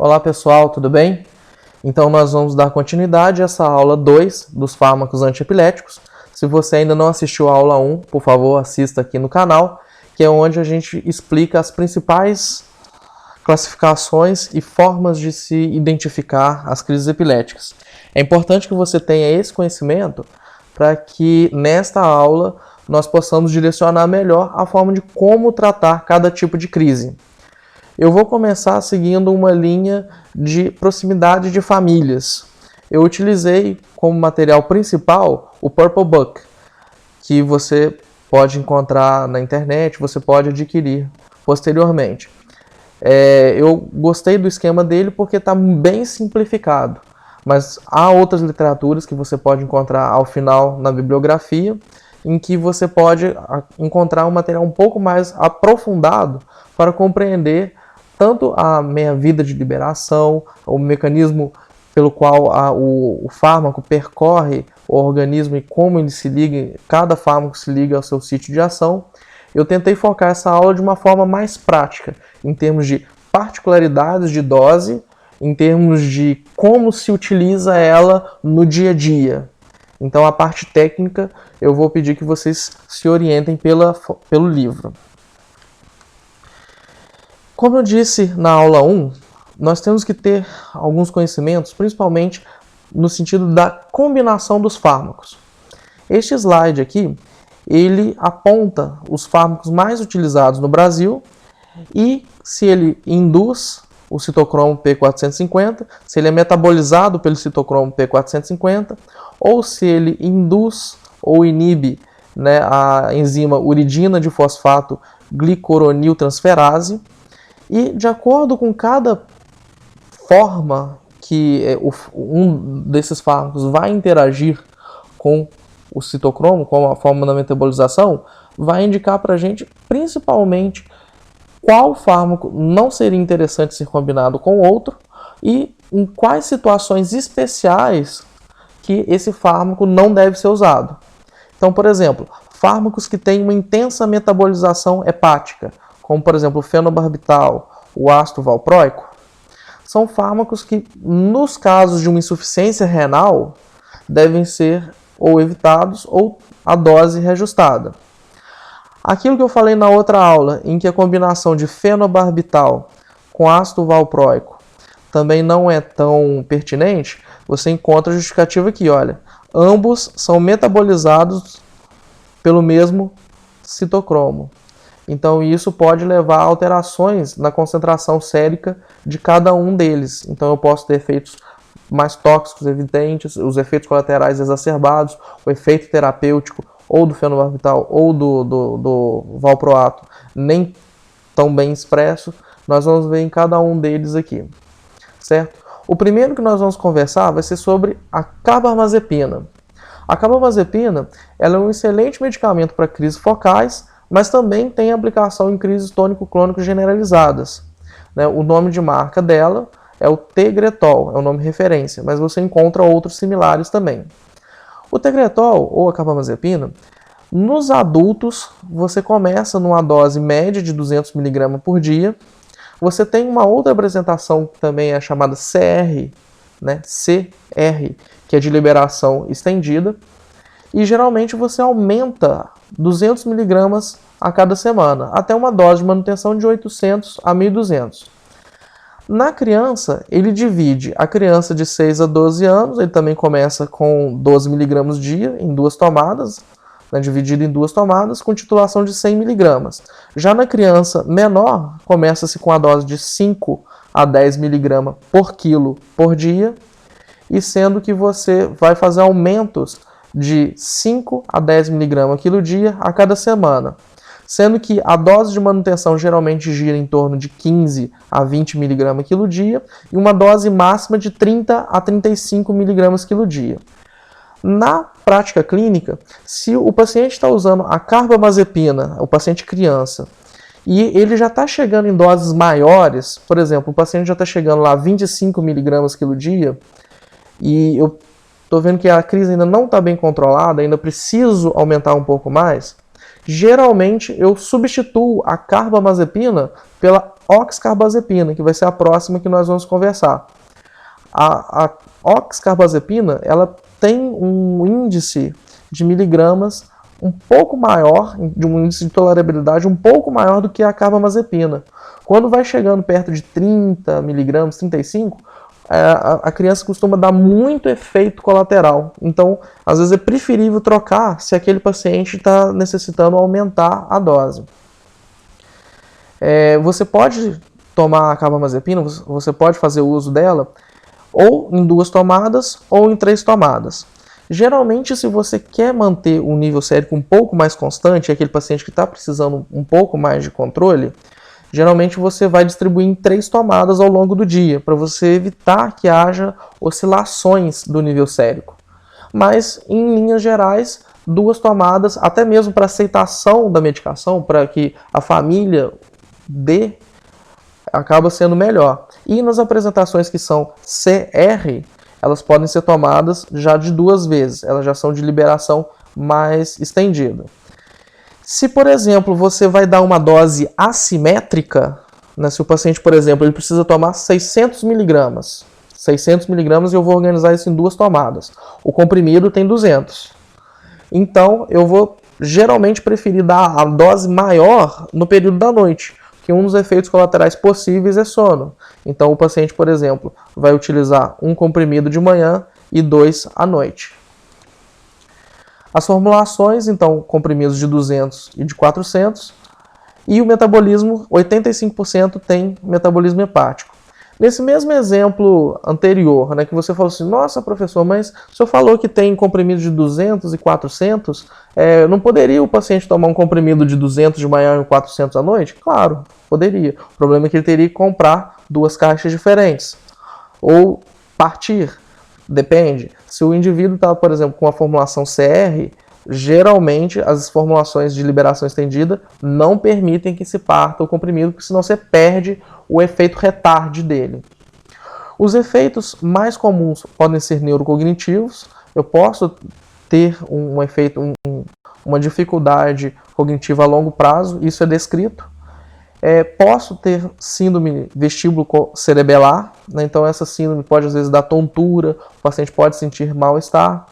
Olá pessoal, tudo bem? Então nós vamos dar continuidade a essa aula 2 dos fármacos antiepiléticos. Se você ainda não assistiu a aula 1, por favor assista aqui no canal, que é onde a gente explica as principais classificações e formas de se identificar as crises epiléticas. É importante que você tenha esse conhecimento para que nesta aula nós possamos direcionar melhor a forma de como tratar cada tipo de crise. Eu vou começar seguindo uma linha de proximidade de famílias. Eu utilizei como material principal o Purple Book, que você pode encontrar na internet, você pode adquirir posteriormente. Eu gostei do esquema dele porque está bem simplificado, mas há outras literaturas que você pode encontrar ao final na bibliografia, em que você pode encontrar um material um pouco mais aprofundado para compreender tanto a meia-vida de liberação, o mecanismo pelo qual o fármaco percorre o organismo e como ele se liga, cada fármaco se liga ao seu sítio de ação. Eu tentei focar essa aula de uma forma mais prática, em termos de particularidades de dose, em termos de como se utiliza ela no dia a dia. Então a parte técnica eu vou pedir que vocês se orientem pelo livro. Como eu disse na aula 1, nós temos que ter alguns conhecimentos, principalmente no sentido da combinação dos fármacos. Este slide aqui, ele aponta os fármacos mais utilizados no Brasil e se ele induz o citocromo P450, se ele é metabolizado pelo citocromo P450, ou se ele induz ou inibe, a enzima uridina de fosfato glicoroniltransferase. E de acordo com cada forma que um desses fármacos vai interagir com o citocromo, com a forma da metabolização, vai indicar para a gente principalmente qual fármaco não seria interessante ser combinado com outro e em quais situações especiais que esse fármaco não deve ser usado. Então, por exemplo, fármacos que têm uma intensa metabolização hepática, como por exemplo o fenobarbital, o ácido valproico, são fármacos que, nos casos de uma insuficiência renal, devem ser ou evitados ou a dose reajustada. Aquilo que eu falei na outra aula, em que a combinação de fenobarbital com ácido valproico também não é tão pertinente, você encontra a justificativa aqui, olha, ambos são metabolizados pelo mesmo citocromo. Então isso pode levar a alterações na concentração sérica de cada um deles. Então eu posso ter efeitos mais tóxicos evidentes, os efeitos colaterais exacerbados, o efeito terapêutico ou do fenobarbital ou do valproato nem tão bem expresso. Nós vamos ver em cada um deles aqui, certo? O primeiro que nós vamos conversar vai ser sobre a carbamazepina. A carbamazepina ela é um excelente medicamento para crises focais, mas também tem aplicação em crises tônico-clônicas generalizadas. O nome de marca dela é o Tegretol, é o nome referência, mas você encontra outros similares também. O Tegretol, ou a carbamazepina, nos adultos, você começa numa dose média de 200 mg por dia. Você tem uma outra apresentação que também é chamada CR, CR, que é de liberação estendida. E geralmente você aumenta 200 mg a cada semana, até uma dose de manutenção de 800 a 1.200. Na criança, ele divide a criança de 6 a 12 anos, ele também começa com 12 mg dia, em 2 tomadas, dividido em 2 tomadas, com titulação de 100 mg. Já na criança menor, começa-se com a dose de 5 a 10 mg por quilo por dia, e sendo que você vai fazer aumentos de 5 a 10 mg quilo dia a cada semana, sendo que a dose de manutenção geralmente gira em torno de 15 a 20 mg quilo dia e uma dose máxima de 30 a 35 mg quilo dia. Na prática clínica, se o paciente está usando a carbamazepina, o paciente criança, e ele já está chegando em doses maiores, por exemplo, o paciente já está chegando lá a 25 mg quilo dia, e eu estou vendo que a crise ainda não está bem controlada, ainda preciso aumentar um pouco mais, geralmente eu substituo a carbamazepina pela oxcarbazepina, que vai ser a próxima que nós vamos conversar. A oxcarbazepina, ela tem um índice de miligramas um pouco maior, de um índice de tolerabilidade um pouco maior do que a carbamazepina. Quando vai chegando perto de 30 miligramas, 35, a criança costuma dar muito efeito colateral. Então, às vezes é preferível trocar se aquele paciente está necessitando aumentar a dose. Você pode tomar a carbamazepina, você pode fazer uso dela ou em 2 tomadas ou em 3 tomadas. Geralmente, se você quer manter o nível sérico um pouco mais constante, aquele paciente que está precisando um pouco mais de controle, geralmente você vai distribuir em 3 tomadas ao longo do dia, para você evitar que haja oscilações do nível sérico. Mas, em linhas gerais, 2 tomadas, até mesmo para aceitação da medicação, para que a família dê, acaba sendo melhor. E nas apresentações que são CR, elas podem ser tomadas já de 2 vezes, elas já são de liberação mais estendida. Se, por exemplo, você vai dar uma dose assimétrica, né, se o paciente, por exemplo, ele precisa tomar 600 miligramas, eu vou organizar isso em 2 tomadas. O comprimido tem 200. Então, eu vou geralmente preferir dar a dose maior no período da noite, que um dos efeitos colaterais possíveis é sono. Então, o paciente, por exemplo, vai utilizar um comprimido de manhã e 2 à noite. As formulações, então, comprimidos de 200 e de 400, e o metabolismo, 85% tem metabolismo hepático. Nesse mesmo exemplo anterior, né, que você falou assim, nossa, professor, mas o senhor falou que tem comprimido de 200 e 400, não poderia o paciente tomar um comprimido de 200 de manhã e 400 à noite? Claro, poderia. O problema é que ele teria que comprar 2 caixas diferentes. Ou partir, depende. Se o indivíduo está, por exemplo, com a formulação CR, geralmente as formulações de liberação estendida não permitem que se parta o comprimido, porque senão você perde o efeito retard dele. Os efeitos mais comuns podem ser neurocognitivos. Eu posso ter um efeito, uma dificuldade cognitiva a longo prazo, isso é descrito. Posso ter síndrome vestíbulo-cerebelar, né? Então essa síndrome pode às vezes dar tontura, o paciente pode sentir mal-estar.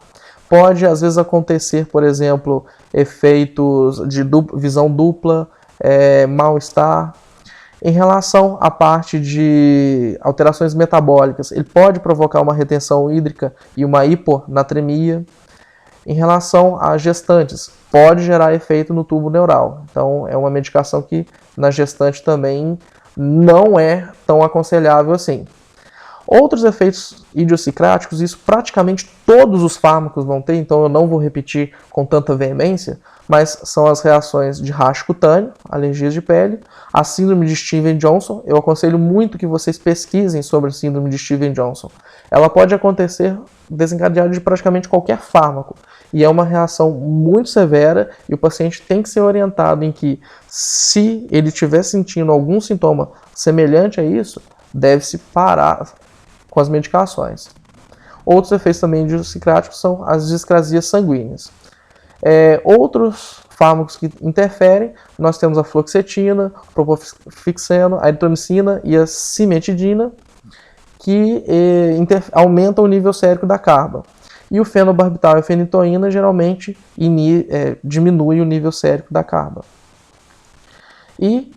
Pode às vezes acontecer, por exemplo, efeitos de visão dupla, mal-estar. Em relação à parte de alterações metabólicas, ele pode provocar uma retenção hídrica e uma hiponatremia. Em relação a gestantes, pode gerar efeito no tubo neural. Então, é uma medicação que na gestante também não é tão aconselhável assim. Outros efeitos idiosincráticos, isso praticamente todos os fármacos vão ter, então eu não vou repetir com tanta veemência, mas são as reações de racho cutâneo, alergias de pele, a síndrome de Stevens-Johnson. Eu aconselho muito que vocês pesquisem sobre a síndrome de Stevens-Johnson. Ela pode acontecer desencadeada de praticamente qualquer fármaco, e é uma reação muito severa, e o paciente tem que ser orientado em que, se ele estiver sentindo algum sintoma semelhante a isso, deve-se parar com as medicações. Outros efeitos também idiosincráticos são as discrasias sanguíneas. Outros fármacos que interferem, nós temos a fluoxetina, o propofixeno, a eritromicina e a cimetidina, que aumentam o nível sérico da carba. E o fenobarbital e a fenitoína geralmente diminui o nível sérico da carba. E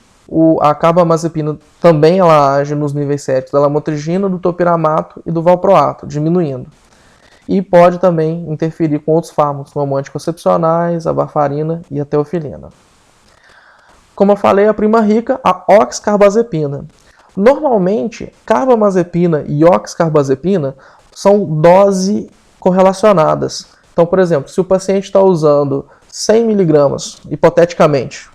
a carbamazepina também ela age nos níveis séricos da lamotrigina, do topiramato e do valproato, diminuindo. E pode também interferir com outros fármacos, como anticoncepcionais, a varfarina e a teofilina. Como eu falei, a prima rica, a oxcarbazepina. Normalmente, carbamazepina e oxcarbazepina são doses correlacionadas. Então, por exemplo, se o paciente está usando 100 mg, hipoteticamente,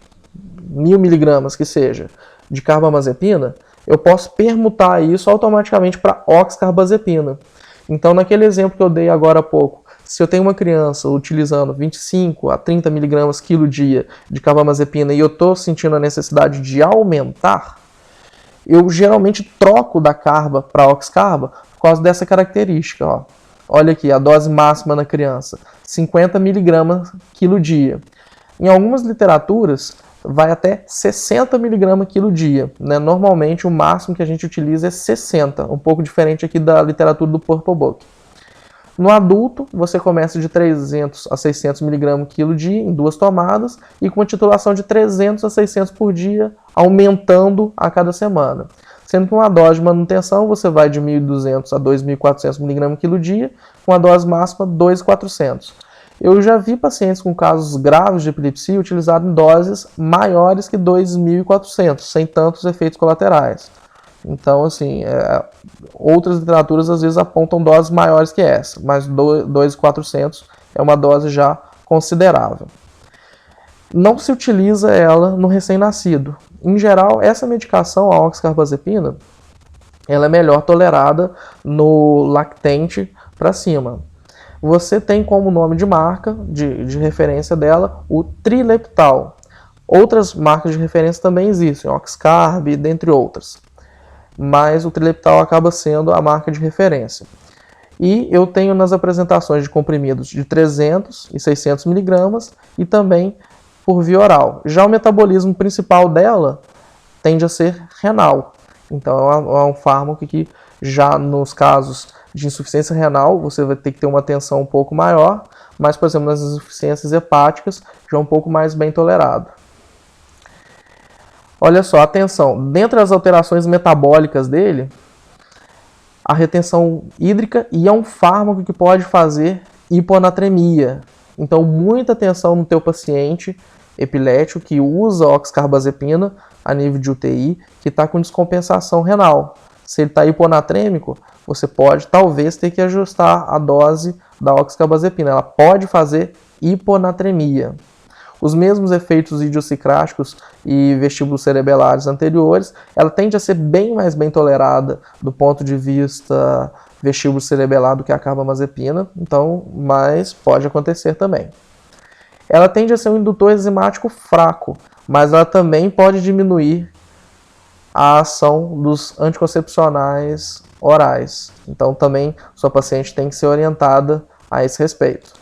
1000 mg que seja, de carbamazepina, eu posso permutar isso automaticamente para oxcarbazepina. Então, naquele exemplo que eu dei agora há pouco, se eu tenho uma criança utilizando 25 a 30 mg quilo dia de carbamazepina e eu estou sentindo a necessidade de aumentar, eu geralmente troco da carba para oxcarba por causa dessa característica. Ó. Olha aqui, a dose máxima na criança, 50 mg quilo dia. Em algumas literaturas, vai até 60 mg quilo dia, né? Normalmente o máximo que a gente utiliza é 60, um pouco diferente aqui da literatura do Purple Book. No adulto, você começa de 300 a 600 mg quilo dia em 2 tomadas e com uma titulação de 300 a 600 por dia, aumentando a cada semana. Sendo que uma dose de manutenção você vai de 1.200 a 2.400 mg quilo dia, com a dose máxima 2.400. Eu já vi pacientes com casos graves de epilepsia utilizado em doses maiores que 2.400, sem tantos efeitos colaterais. Então, assim, outras literaturas às vezes apontam doses maiores que essa, mas 2.400 é uma dose já considerável. Não se utiliza ela no recém-nascido. Em geral, essa medicação, a oxcarbazepina, ela é melhor tolerada no lactente para cima. Você tem como nome de marca, de referência dela, o Trileptal. Outras marcas de referência também existem, Oxcarb, dentre outras. Mas o Trileptal acaba sendo a marca de referência. E eu tenho nas apresentações de comprimidos de 300 e 600 mg e também por via oral. Já o metabolismo principal dela tende a ser renal. Então é um fármaco que já nos casos de insuficiência renal você vai ter que ter uma atenção um pouco maior, mas, por exemplo, nas insuficiências hepáticas já é um pouco mais bem tolerado. Olha só, atenção, dentre as alterações metabólicas dele, a retenção hídrica e é um fármaco que pode fazer hiponatremia. Então, muita atenção no teu paciente epilético que usa oxcarbazepina a nível de UTI, que está com descompensação renal. Se ele está hiponatrêmico, você pode talvez ter que ajustar a dose da oxcarbazepina. Ela pode fazer hiponatremia. Os mesmos efeitos idiosincráticos e vestíbulos cerebelares anteriores, ela tende a ser bem mais bem tolerada do ponto de vista vestíbulo cerebelar do que a carbamazepina, então, mas pode acontecer também. Ela tende a ser um indutor enzimático fraco, mas ela também pode diminuir a ação dos anticoncepcionais orais. Então, também, sua paciente tem que ser orientada a esse respeito.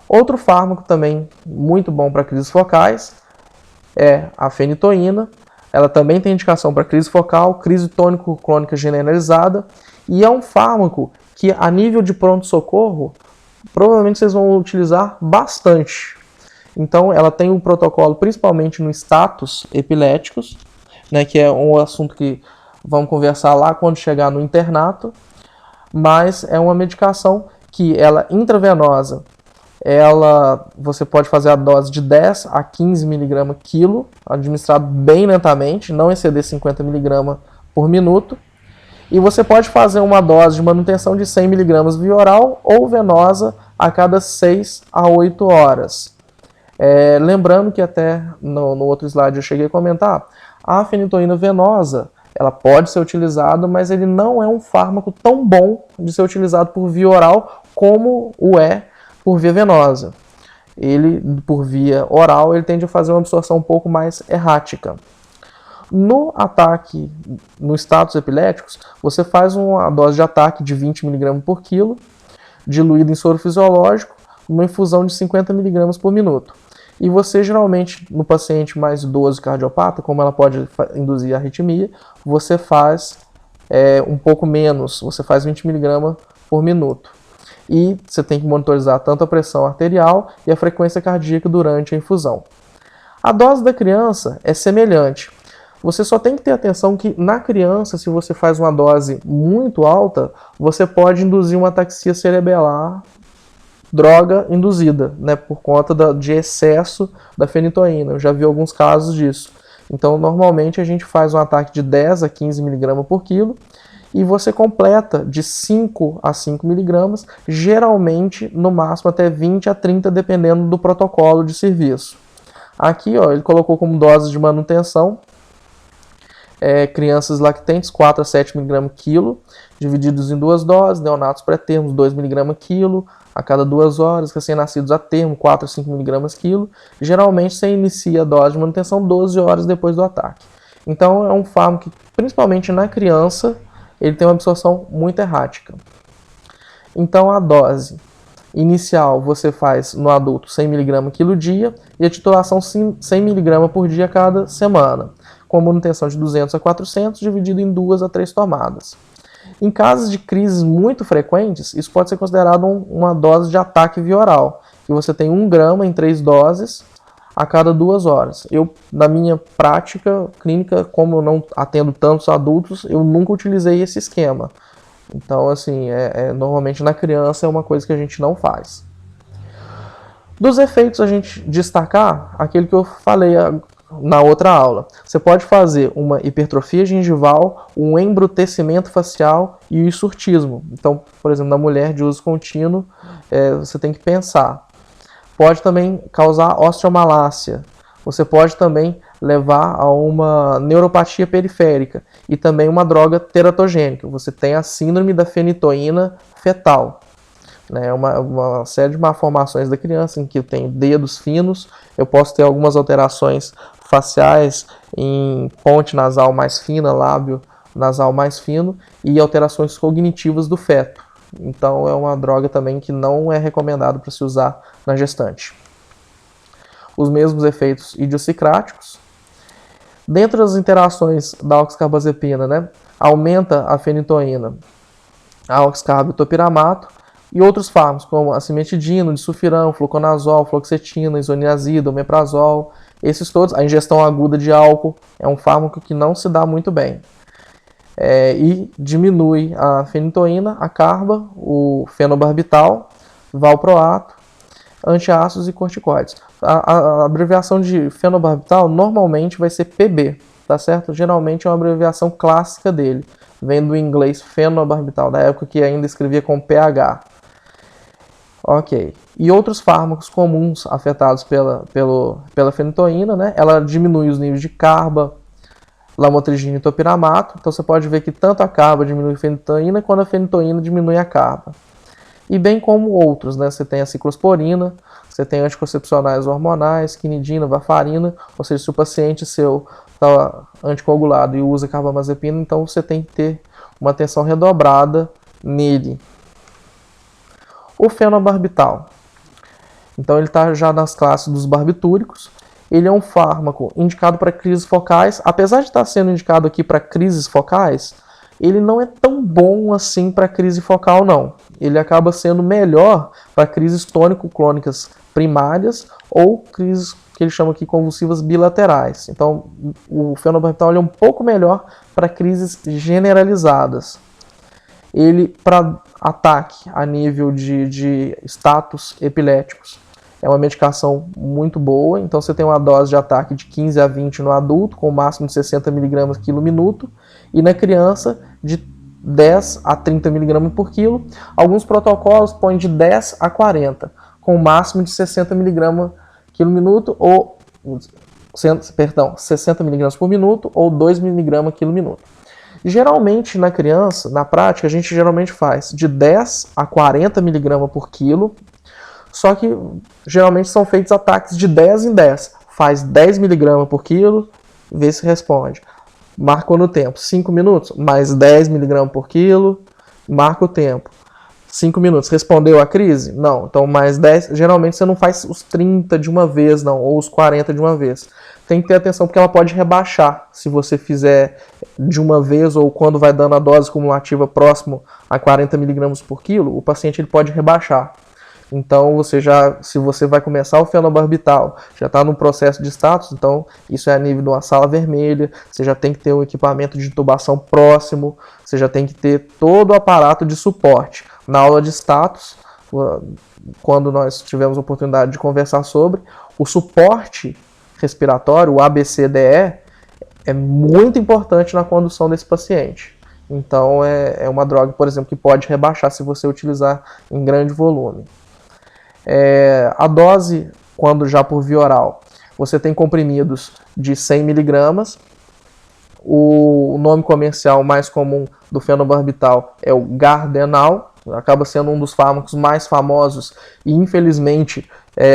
Outro fármaco também muito bom para crises focais é a fenitoína. Ela também tem indicação para crise focal, crise tônico-clônica generalizada e é um fármaco que, a nível de pronto-socorro, provavelmente vocês vão utilizar bastante. Então, ela tem um protocolo principalmente no status epiléticos, né, que é um assunto que vamos conversar lá quando chegar no internato, mas é uma medicação que ela intravenosa, você pode fazer a dose de 10 a 15 mg quilo, administrado bem lentamente, não exceder 50 mg por minuto. E você pode fazer uma dose de manutenção de 100 mg via oral ou venosa a cada 6 a 8 horas. Lembrando que até no outro slide eu cheguei a comentar, a fenitoína venosa ela pode ser utilizada, mas ele não é um fármaco tão bom de ser utilizado por via oral como o é por via venosa. Ele, por via oral, ele tende a fazer uma absorção um pouco mais errática. No ataque, no status epiléticos, você faz uma dose de ataque de 20 mg por quilo, diluído em soro fisiológico, uma infusão de 50 mg por minuto. E você, geralmente, no paciente mais idoso cardiopata, como ela pode induzir arritmia, você faz um pouco menos, você faz 20 mg por minuto. E você tem que monitorizar tanto a pressão arterial e a frequência cardíaca durante a infusão. A dose da criança é semelhante. Você só tem que ter atenção que na criança, se você faz uma dose muito alta, você pode induzir uma ataxia cerebelar, droga induzida, né, por conta de excesso da fenitoína. Eu já vi alguns casos disso. Então, normalmente a gente faz um ataque de 10 a 15 mg por quilo, e você completa de 5 a 5 mg, geralmente no máximo até 20 a 30, dependendo do protocolo de serviço. Aqui, ó, ele colocou como dose de manutenção, crianças lactentes 4 a 7 mg quilo, divididos em 2 doses, neonatos pré-termos 2 mg quilo, a cada 2 horas, recém-nascidos a termo 4 a 5 mg quilo. Geralmente você inicia a dose de manutenção 12 horas depois do ataque. Então é um fármaco que, principalmente na criança, ele tem uma absorção muito errática. Então a dose inicial você faz no adulto 100 mg quilo dia e a titulação 100 mg por dia a cada semana, com manutenção de 200 a 400 dividido em 2 a 3 tomadas. Em casos de crises muito frequentes, isso pode ser considerado uma dose de ataque via oral, que você tem 1 grama em 3 doses a cada 2 horas. Eu, na minha prática clínica, como eu não atendo tantos adultos, eu nunca utilizei esse esquema. Então, assim, normalmente na criança é uma coisa que a gente não faz. Dos efeitos, a gente destacar aquele que eu falei na outra aula. Você pode fazer uma hipertrofia gengival, um embrutecimento facial e o hirsutismo. Então, por exemplo, na mulher de uso contínuo, você tem que pensar. Pode também causar osteomalácia. Você pode também levar a uma neuropatia periférica e também uma droga teratogênica. Você tem a síndrome da fenitoína fetal. Né? Uma série de malformações da criança em que eu tenho dedos finos, eu posso ter algumas alterações faciais em ponte nasal mais fina, lábio nasal mais fino e alterações cognitivas do feto. Então é uma droga também que não é recomendado para se usar na gestante. Os mesmos efeitos idiosincráticos. Dentro das interações da oxcarbazepina, né, aumenta a fenitoína, a oxcarbo e o topiramato, e outros fármacos, como a cimetidina, o disulfiram, fluconazol, fluoxetina, isoniazida, omeprazol, esses todos. A ingestão aguda de álcool é um fármaco que não se dá muito bem. E diminui a fenitoína, a carba, o fenobarbital, valproato, antiácidos e corticoides. A abreviação de fenobarbital normalmente vai ser PB, tá certo? Geralmente é uma abreviação clássica dele, vem do inglês fenobarbital, da época que ainda escrevia com PH. Ok. E outros fármacos comuns afetados pela fenitoína, né? Ela diminui os níveis de carba, lamotrigina e topiramato. Então você pode ver que tanto a carba diminui a fenitoína quanto a fenitoína diminui a carba. E bem como outros, né? Você tem a ciclosporina, você tem anticoncepcionais hormonais, quinidina, varfarina, ou seja, se o paciente seu está anticoagulado e usa carbamazepina, então você tem que ter uma atenção redobrada nele. O fenobarbital. Então ele está já nas classes dos barbitúricos. Ele é um fármaco indicado para crises focais. Apesar de estar sendo indicado aqui para crises focais, ele não é tão bom assim para crise focal, não. Ele acaba sendo melhor para crises tônico-clônicas primárias ou crises que ele chama aqui convulsivas bilaterais. Então, o fenobarbital é um pouco melhor para crises generalizadas. Ele, para ataque a nível de status epiléticos, é uma medicação muito boa. Então, você tem uma dose de ataque de 15 a 20 no adulto, com o máximo de 60 mg quilo minuto, e na criança de 10 a 30 mg por quilo. Alguns protocolos põem de 10 a 40, com o máximo de 60 mg quilo minuto, ou 60 mg por minuto, ou 2 mg quilo minuto. Geralmente, na criança, na prática, a gente geralmente faz de 10 a 40 mg por quilo, só que geralmente são feitos ataques de 10 em 10. Faz 10 mg por quilo, vê se responde. Marcou no tempo, 5 minutos, mais 10 mg por quilo, marca o tempo. 5 minutos, respondeu a crise? Não, então mais 10, geralmente você não faz os 30 de uma vez, não, ou os 40 de uma vez. Tem que ter atenção porque ela pode rebaixar se você fizer de uma vez ou quando vai dando a dose cumulativa próximo a 40 mg por quilo, o paciente ele pode rebaixar. Então, se você vai começar o fenobarbital, já está no processo de status, então isso é a nível de uma sala vermelha, você já tem que ter um equipamento de intubação próximo, você já tem que ter todo o aparato de suporte. Na aula de status, quando nós tivemos a oportunidade de conversar sobre, o suporte respiratório, o ABCDE, é muito importante na condução desse paciente. Então, é uma droga, por exemplo, que pode rebaixar se você utilizar em grande volume. A dose, quando já por via oral, você tem comprimidos de 100 mg. O nome comercial mais comum do fenobarbital é o Gardenal, acaba sendo um dos fármacos mais famosos e, infelizmente,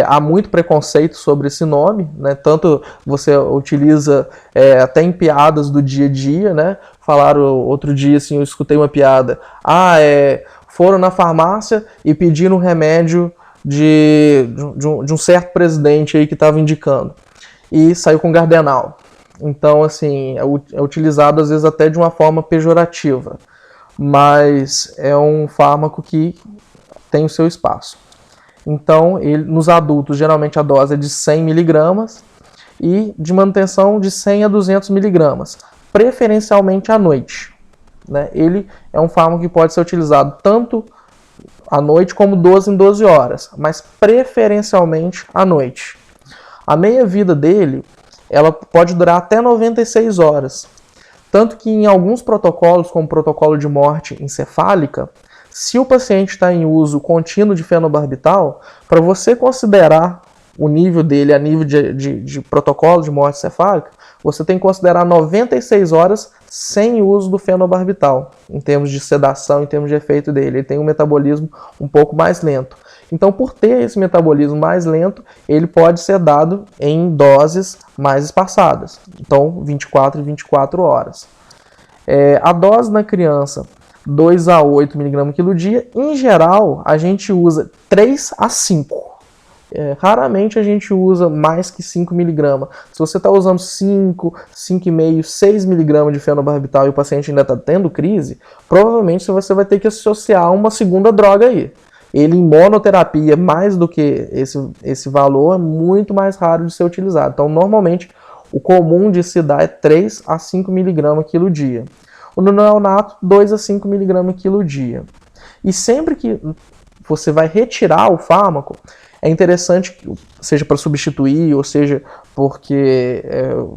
há muito preconceito sobre esse nome, né? Tanto você utiliza até em piadas do dia a dia, né? Falaram outro dia, assim, eu escutei uma piada, foram na farmácia e pediram um remédio de um certo presidente aí que estava indicando. E saiu com Gardenal. Então, assim, é utilizado às vezes até de uma forma pejorativa. Mas é um fármaco que tem o seu espaço. Então, nos adultos, geralmente a dose é de 100 mg e de manutenção de 100 a 200 mg, preferencialmente à noite. Né? Ele é um fármaco que pode ser utilizado tanto à noite como 12 em 12 horas, mas preferencialmente à noite. A meia-vida dele, ela pode durar até 96 horas. Tanto que em alguns protocolos, como o protocolo de morte encefálica, se o paciente está em uso contínuo de fenobarbital, para você considerar o nível dele a nível de protocolo de morte encefálica, você tem que considerar 96 horas sem uso do fenobarbital, em termos de sedação, em termos de efeito dele. Ele tem um metabolismo um pouco mais lento. Então, por ter esse metabolismo mais lento, ele pode ser dado em doses mais espaçadas. Então, 24 e 24 horas. A dose na criança, 2 a 8 mg quilo dia. Em geral, a gente usa 3 a 5. Raramente a gente usa mais que 5 mg. Se você está usando 5, 5,5, 6 mg de fenobarbital e o paciente ainda está tendo crise, provavelmente você vai ter que associar uma segunda droga aí. Ele em monoterapia, mais do que esse valor, é muito mais raro de ser utilizado. Então, normalmente, o comum de se dar é 3 a 5 mg quilo dia. O neonato, 2 a 5 mg quilo dia. E sempre que você vai retirar o fármaco, é interessante, seja para substituir, ou seja porque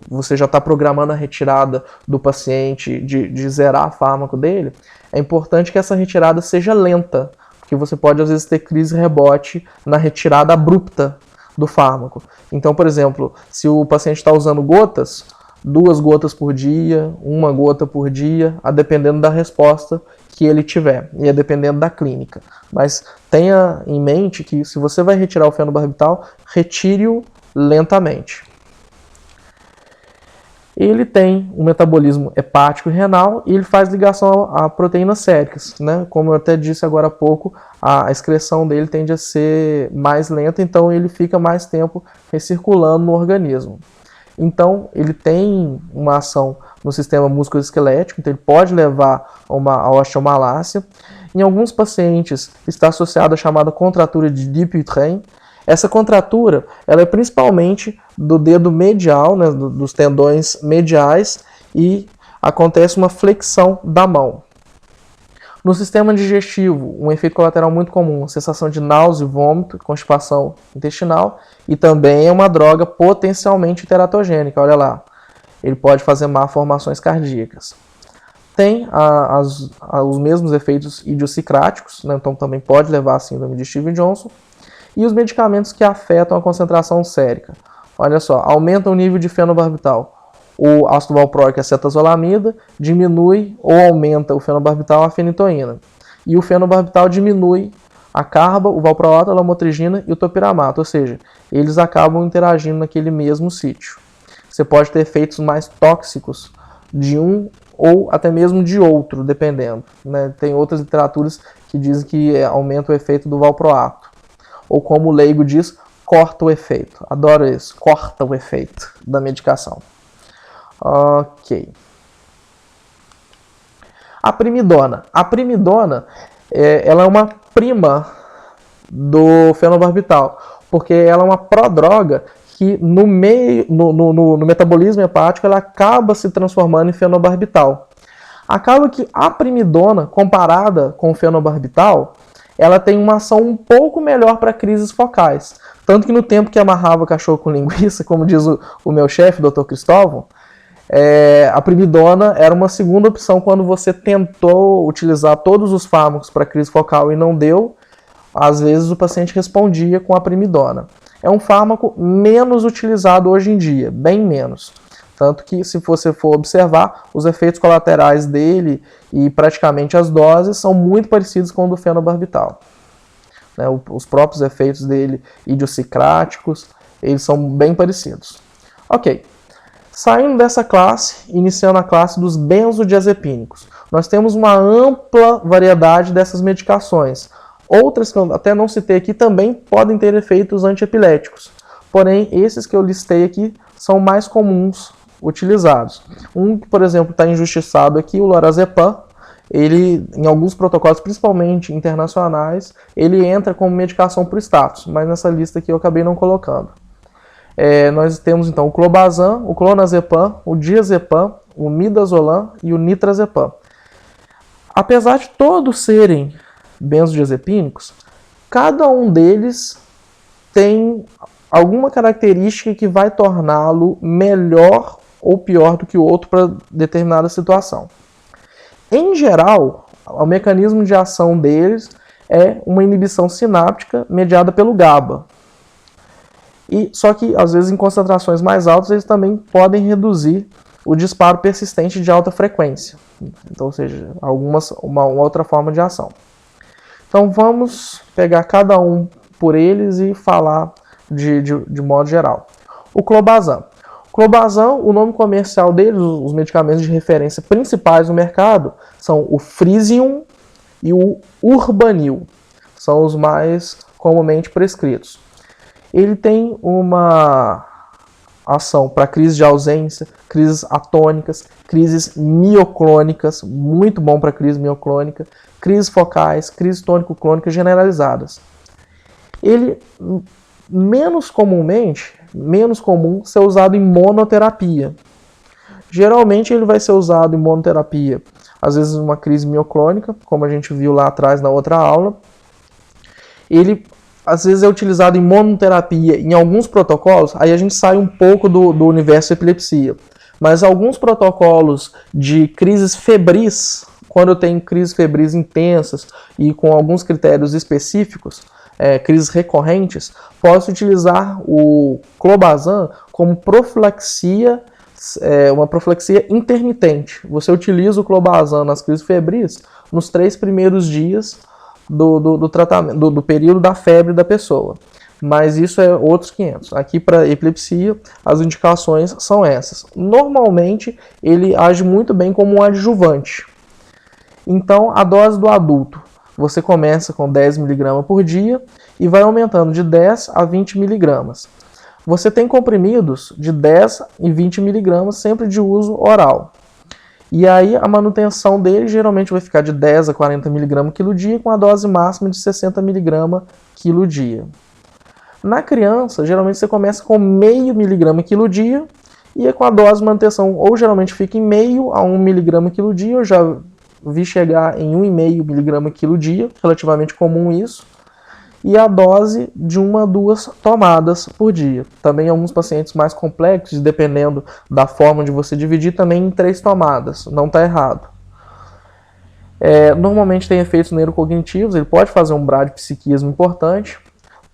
você já está programando a retirada do paciente, de zerar o fármaco dele, é importante que essa retirada seja lenta, porque você pode às vezes ter crise rebote na retirada abrupta do fármaco. Então, por exemplo, se o paciente está usando gotas, 2 gotas por dia, 1 gota por dia, a dependendo da resposta que ele tiver, e a dependendo da clínica. Mas tenha em mente que se você vai retirar o fenobarbital, retire-o lentamente. Ele tem um metabolismo hepático e renal e ele faz ligação a proteínas séricas, né? Como eu até disse agora há pouco, a excreção dele tende a ser mais lenta, então ele fica mais tempo recirculando no organismo. Então, ele tem uma ação no sistema musculoesquelético, então ele pode levar a osteomalácia. Em alguns pacientes está associada à chamada contratura de Dupuytren. Essa contratura ela é principalmente do dedo medial, né, dos tendões mediais, e acontece uma flexão da mão. No sistema digestivo, um efeito colateral muito comum, a sensação de náusea, vômito, constipação intestinal, e também é uma droga potencialmente teratogênica, olha lá. Ele pode fazer malformações cardíacas. Tem os mesmos efeitos idiosincráticos, né? Então também pode levar a síndrome de Stevens-Johnson. E os medicamentos que afetam a concentração sérica. Olha só, aumenta o nível de fenobarbital. O ácido valproico e a cetazolamida diminui ou aumenta o fenobarbital e a fenitoína. E o fenobarbital diminui a carba, o valproato, a lamotrigina e o topiramato, ou seja, eles acabam interagindo naquele mesmo sítio. Você pode ter efeitos mais tóxicos de um ou até mesmo de outro, dependendo. Né? Tem outras literaturas que dizem que aumenta o efeito do valproato. Ou como o leigo diz, corta o efeito. Adoro isso, corta o efeito da medicação. Ok. A primidona. A primidona ela é uma prima do fenobarbital, porque ela é uma prodroga que no metabolismo hepático ela acaba se transformando em fenobarbital. Acaba que a primidona, comparada com o fenobarbital, ela tem uma ação um pouco melhor para crises focais. Tanto que no tempo que amarrava cachorro com linguiça, como diz o meu chefe, Dr. Cristóvão, a primidona era uma segunda opção quando você tentou utilizar todos os fármacos para crise focal e não deu. Às vezes o paciente respondia com a primidona. É um fármaco menos utilizado hoje em dia, bem menos. Tanto que, se você for observar, os efeitos colaterais dele e praticamente as doses são muito parecidos com o do fenobarbital. Né, os próprios efeitos dele idiosincráticos, eles são bem parecidos. Ok. Saindo dessa classe, iniciando a classe dos benzodiazepínicos. Nós temos uma ampla variedade dessas medicações. Outras que eu até não citei aqui também podem ter efeitos antiepiléticos. Porém, esses que eu listei aqui são mais comuns utilizados. Um que, por exemplo, está injustiçado aqui, o lorazepam, ele, em alguns protocolos, principalmente internacionais, ele entra como medicação para o status, mas nessa lista aqui eu acabei não colocando. Nós temos então o clobazam, o clonazepam, o diazepam, o midazolam e o nitrazepam. Apesar de todos serem benzodiazepínicos, cada um deles tem alguma característica que vai torná-lo melhor ou pior do que o outro para determinada situação. Em geral, o mecanismo de ação deles é uma inibição sináptica mediada pelo GABA. Só que, às vezes, em concentrações mais altas, eles também podem reduzir o disparo persistente de alta frequência. Então, ou seja, uma outra forma de ação. Então, vamos pegar cada um por eles e falar de modo geral. O clobazam. O clobazam, o nome comercial deles, os medicamentos de referência principais no mercado, são o Frisium e o Urbanil. São os mais comumente prescritos. Ele tem uma ação para crises de ausência, crises atônicas, crises mioclônicas, muito bom para crise mioclônica, crises focais, crises tônico-clônicas generalizadas. Ele, menos comum ser usado em monoterapia. Geralmente ele vai ser usado em monoterapia, às vezes uma crise mioclônica, como a gente viu lá atrás na outra aula. Ele às vezes é utilizado em monoterapia em alguns protocolos, aí a gente sai um pouco do universo epilepsia. Mas alguns protocolos de crises febris, quando eu tenho crises febris intensas e com alguns critérios específicos, crises recorrentes, posso utilizar o clobazam como profilaxia, uma profilaxia intermitente. Você utiliza o clobazam nas crises febris nos 3 primeiros dias do tratamento, do período da febre da pessoa. Mas isso é outros 500. Aqui para epilepsia, as indicações são essas. Normalmente, ele age muito bem como um adjuvante. Então, a dose do adulto, você começa com 10 mg por dia e vai aumentando de 10 a 20 mg. Você tem comprimidos de 10 e 20 mg sempre de uso oral. E aí a manutenção dele geralmente vai ficar de 10 a 40 mg quilo dia com a dose máxima de 60 mg quilo dia. Na criança, geralmente você começa com meio mg quilo dia e com a dose de manutenção ou geralmente fica em meio a 1 mg quilo dia. Eu já vi chegar em 1,5 mg quilo dia, relativamente comum isso. E a dose de 1 a 2 tomadas por dia. Também alguns pacientes mais complexos, dependendo da forma de você dividir, também em 3 tomadas. Não está errado. Normalmente tem efeitos neurocognitivos, ele pode fazer um bradipsiquismo importante,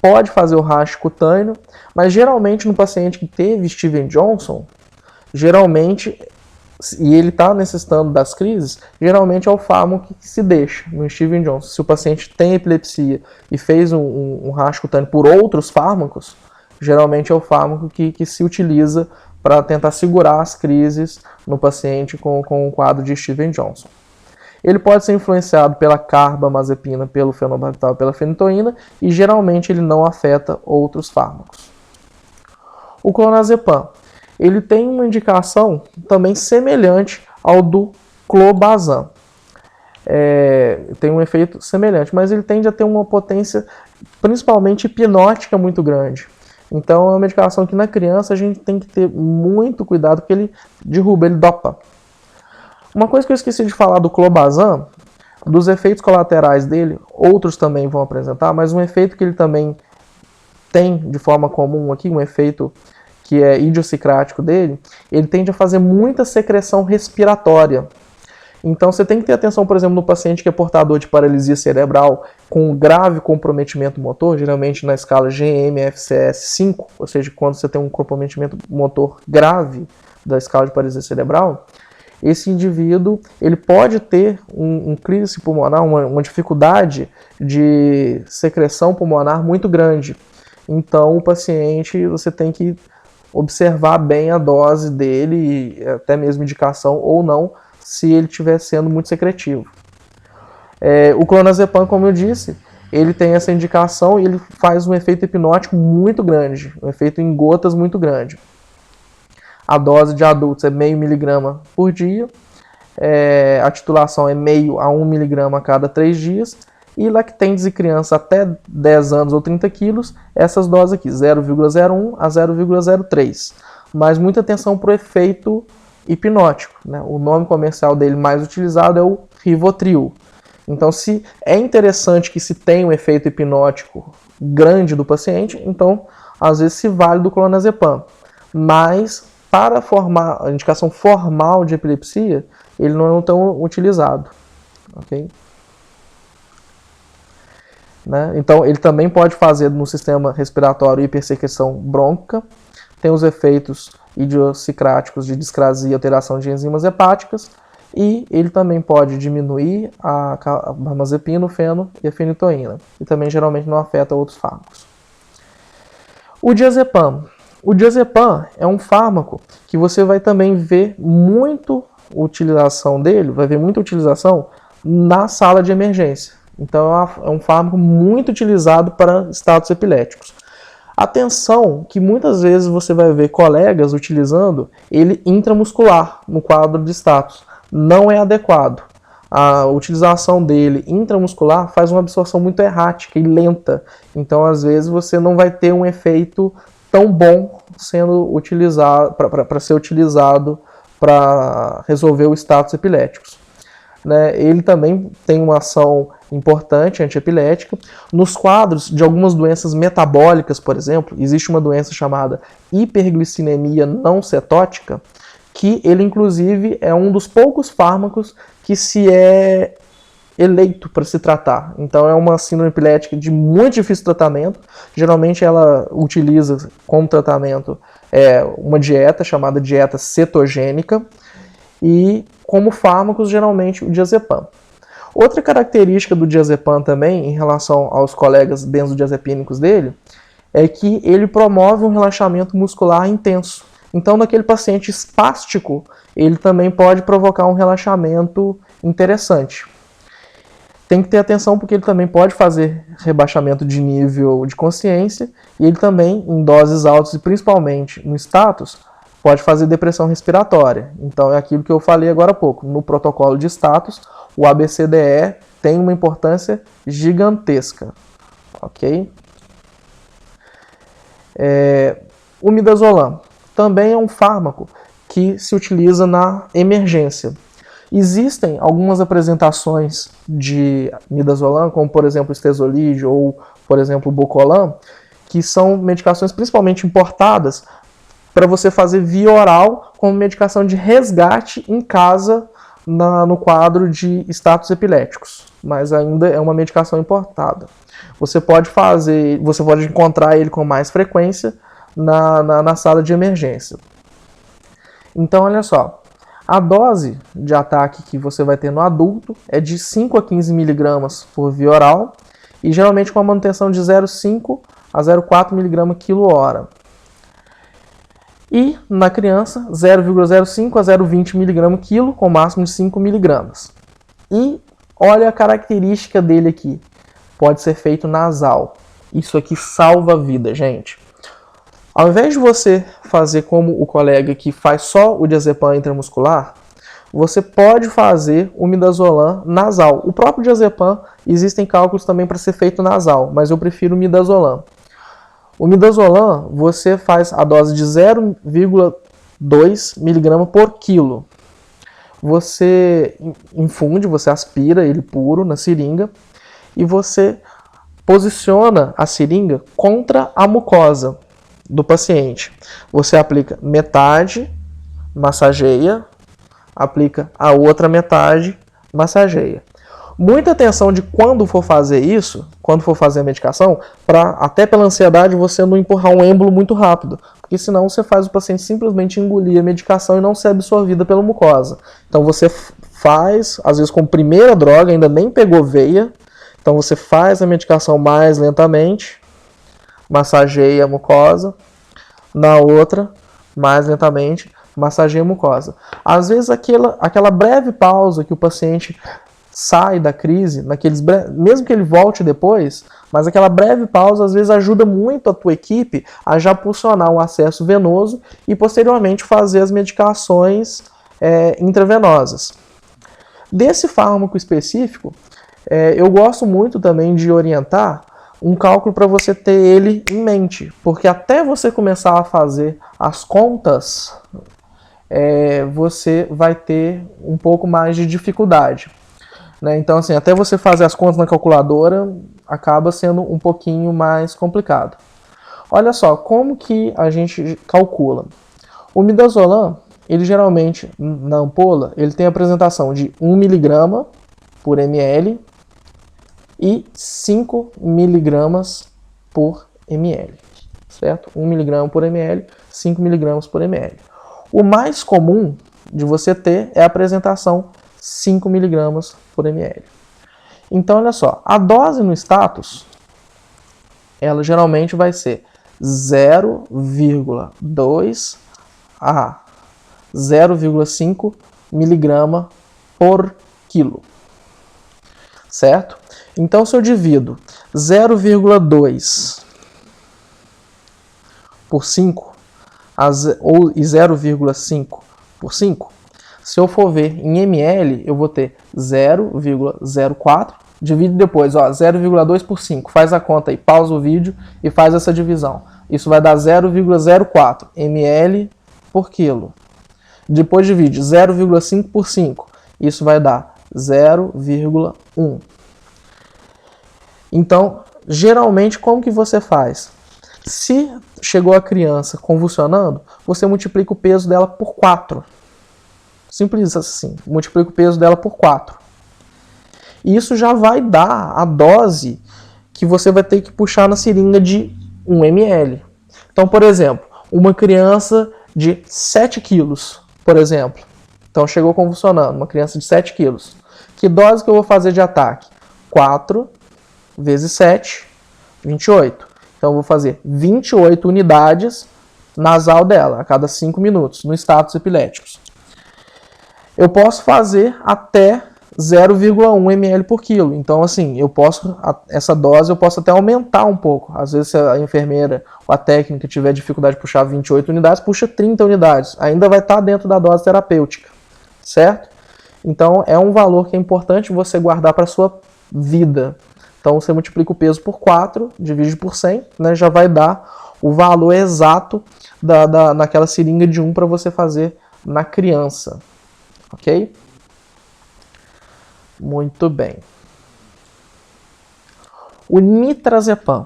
pode fazer o rash cutâneo, mas geralmente no paciente que teve Steven Johnson, geralmente, e ele está necessitando das crises, geralmente é o fármaco que se deixa no Steven Johnson. Se o paciente tem epilepsia e fez um rash cutâneo por outros fármacos, geralmente é o fármaco que se utiliza para tentar segurar as crises no paciente com o quadro de Steven Johnson. Ele pode ser influenciado pela carbamazepina, pelo fenobarbital, pela fenitoína, e geralmente ele não afeta outros fármacos. O clonazepam, ele tem uma indicação também semelhante ao do clobazam. Tem um efeito semelhante, mas ele tende a ter uma potência principalmente hipnótica muito grande. Então é uma medicação que na criança a gente tem que ter muito cuidado, porque ele derruba, ele dopa. Uma coisa que eu esqueci de falar do clobazam, dos efeitos colaterais dele, outros também vão apresentar, mas um efeito que ele também tem de forma comum aqui, um efeito que é idiosincrático dele, ele tende a fazer muita secreção respiratória. Então você tem que ter atenção, por exemplo, no paciente que é portador de paralisia cerebral com grave comprometimento motor, geralmente na escala GMFCS5, ou seja, quando você tem um comprometimento motor grave da escala de paralisia cerebral, esse indivíduo ele pode ter um crise pulmonar, uma dificuldade de secreção pulmonar muito grande. Então o paciente, você tem que observar bem a dose dele, até mesmo indicação ou não, se ele estiver sendo muito secretivo. O clonazepam, como eu disse, ele tem essa indicação e ele faz um efeito hipnótico muito grande, um efeito em gotas muito grande. A dose de adultos é 0,5 mg por dia, a titulação é 0,5 a 1 mg a cada 3 dias, e lactentes e crianças até 10 anos ou 30 quilos, essas doses aqui, 0,01 a 0,03. Mas muita atenção para o efeito hipnótico, né? O nome comercial dele mais utilizado é o Rivotril. Então, se é interessante que se tenha um efeito hipnótico grande do paciente, então, às vezes, se vale do clonazepam. Mas, para formar a indicação formal de epilepsia, ele não é tão utilizado. Ok? Né? Então, ele também pode fazer no sistema respiratório hipersecreção brônquica, tem os efeitos idiosincráticos de discrasia e alteração de enzimas hepáticas, e ele também pode diminuir a carbamazepina, o feno e a fenitoína, e também geralmente não afeta outros fármacos. O diazepam. O diazepam é um fármaco que você vai também ver muita utilização dele, vai ver muita utilização na sala de emergência. Então é um fármaco muito utilizado para estados epiléticos. Atenção que muitas vezes você vai ver colegas utilizando ele intramuscular no quadro de status. Não é adequado. A utilização dele intramuscular faz uma absorção muito errática e lenta. Então às vezes você não vai ter um efeito tão bom sendo utilizado para ser utilizado para resolver os status epiléticos. Né? Ele também tem uma ação importante antiepilética. Nos quadros de algumas doenças metabólicas, por exemplo, existe uma doença chamada hiperglicidemia não cetótica, que ele inclusive é um dos poucos fármacos que se é eleito para se tratar. Então é uma síndrome epilética de muito difícil tratamento. Geralmente ela utiliza como tratamento uma dieta chamada dieta cetogênica e como fármacos geralmente o diazepam. Outra característica do diazepam também em relação aos colegas benzodiazepínicos dele é que ele promove um relaxamento muscular intenso. Então naquele paciente espástico ele também pode provocar um relaxamento interessante. Tem que ter atenção porque ele também pode fazer rebaixamento de nível de consciência e ele também, em doses altas e principalmente no status, pode fazer depressão respiratória. Então é aquilo que eu falei agora há pouco. No protocolo de status, o ABCDE tem uma importância gigantesca. Ok? O midazolam também é um fármaco que se utiliza na emergência. Existem algumas apresentações de midazolam, como por exemplo o estezolide ou por exemplo o bocolam, que são medicações principalmente importadas para você fazer via oral como medicação de resgate em casa no quadro de status epiléticos, mas ainda é uma medicação importada. Você pode encontrar ele com mais frequência na sala de emergência. Então, olha só, a dose de ataque que você vai ter no adulto é de 5 a 15 mg por via oral e geralmente com a manutenção de 0,5 a 0,4 mg quilo hora. E na criança, 0,05 a 0,20 mg quilo, com máximo de 5 mg. E olha a característica dele aqui. Pode ser feito nasal. Isso aqui salva a vida, gente. Ao invés de você fazer como o colega que faz só o diazepam intramuscular, você pode fazer o midazolam nasal. O próprio diazepam, existem cálculos também para ser feito nasal, mas eu prefiro o midazolam. O midazolam, você faz a dose de 0,2 mg por quilo. Você infunde, você aspira ele puro na seringa e você posiciona a seringa contra a mucosa do paciente. Você aplica metade, massageia, aplica a outra metade, massageia. Muita atenção de quando for fazer isso, quando for fazer a medicação, para até pela ansiedade você não empurrar um êmbolo muito rápido, porque senão você faz o paciente simplesmente engolir a medicação e não ser absorvida pela mucosa. Então você faz, às vezes com primeira droga, ainda nem pegou veia, então você faz a medicação mais lentamente, massageia a mucosa, na outra mais lentamente, massageia a mucosa. Às vezes aquela breve pausa que o paciente sai da crise, mesmo que ele volte depois, mas aquela breve pausa às vezes ajuda muito a tua equipe a já pulsionar um acesso venoso e posteriormente fazer as medicações intravenosas. Desse fármaco específico, eu gosto muito também de orientar um cálculo para você ter ele em mente, porque até você começar a fazer as contas, você vai ter um pouco mais de dificuldade. Né? Então, assim, até você fazer as contas na calculadora, acaba sendo um pouquinho mais complicado. Olha só, como que a gente calcula? O midazolam, ele geralmente, na ampola, ele tem a apresentação de 1 mg por ml e 5 mg por ml, certo? 1 mg por ml, 5 mg por ml. O mais comum de você ter é a apresentação 5 mg por ml. Então, olha só, a dose no status, ela geralmente vai ser 0,2 a 0,5 mg por quilo, certo? Então, se eu divido 0,2 por 5 e 0,5 por 5, se eu for ver em ml, eu vou ter 0,04, divide depois, 0,2 por 5, faz a conta aí, pausa o vídeo e faz essa divisão. Isso vai dar 0,04 ml por quilo. Depois divide 0,5 por 5, isso vai dar 0,1. Então, geralmente, como que você faz? Se chegou a criança convulsionando, você multiplica o peso dela por 4. Simples assim, multiplica o peso dela por 4. E isso já vai dar a dose que você vai ter que puxar na seringa de 1 ml. Então, por exemplo, uma criança de 7 quilos, por exemplo. Então, chegou convulsionando, uma criança de 7 quilos. Que dose que eu vou fazer de ataque? 4 vezes 7, 28. Então, eu vou fazer 28 unidades nasal dela, a cada 5 minutos, no status epiléticos. Eu posso fazer até 0,1 ml por quilo. Então, assim, essa dose eu posso até aumentar um pouco. Às vezes, se a enfermeira ou a técnica tiver dificuldade de puxar 28 unidades, puxa 30 unidades. Ainda vai estar dentro da dose terapêutica, certo? Então, é um valor que é importante você guardar para a sua vida. Então, você multiplica o peso por 4, divide por 100, né, já vai dar o valor exato naquela seringa de 1 para você fazer na criança. Ok? Muito bem. O nitrazepam.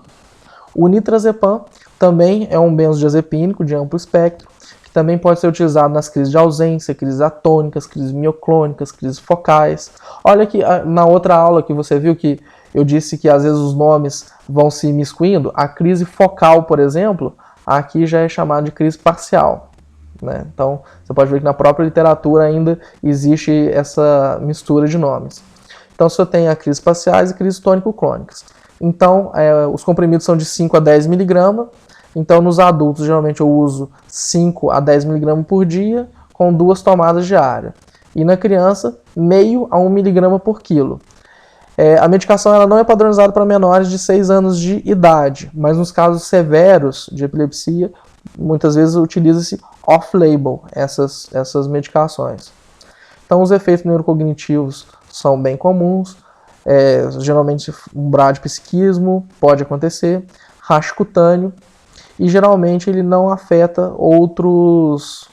O nitrazepam também é um benzodiazepínico de amplo espectro, que também pode ser utilizado nas crises de ausência, crises atônicas, crises mioclônicas, crises focais. Olha aqui, na outra aula que você viu que eu disse que às vezes os nomes vão se imiscuindo. A crise focal, por exemplo, aqui já é chamada de crise parcial. Né? Então, você pode ver que na própria literatura ainda existe essa mistura de nomes. Então, você tem a crises parciais e crises tônico-clônicas. Então, os comprimidos são de 5 a 10 mg. Então, nos adultos, geralmente eu uso 5 a 10 mg por dia, com 2 tomadas diárias. E na criança, meio a 1 mg por quilo. A medicação ela não é padronizada para menores de 6 anos de idade, mas nos casos severos de epilepsia, muitas vezes utiliza-se off-label essas medicações. Então, os efeitos neurocognitivos são bem comuns, geralmente um bradipsiquismo pode acontecer, racho cutâneo, e geralmente ele não afeta outros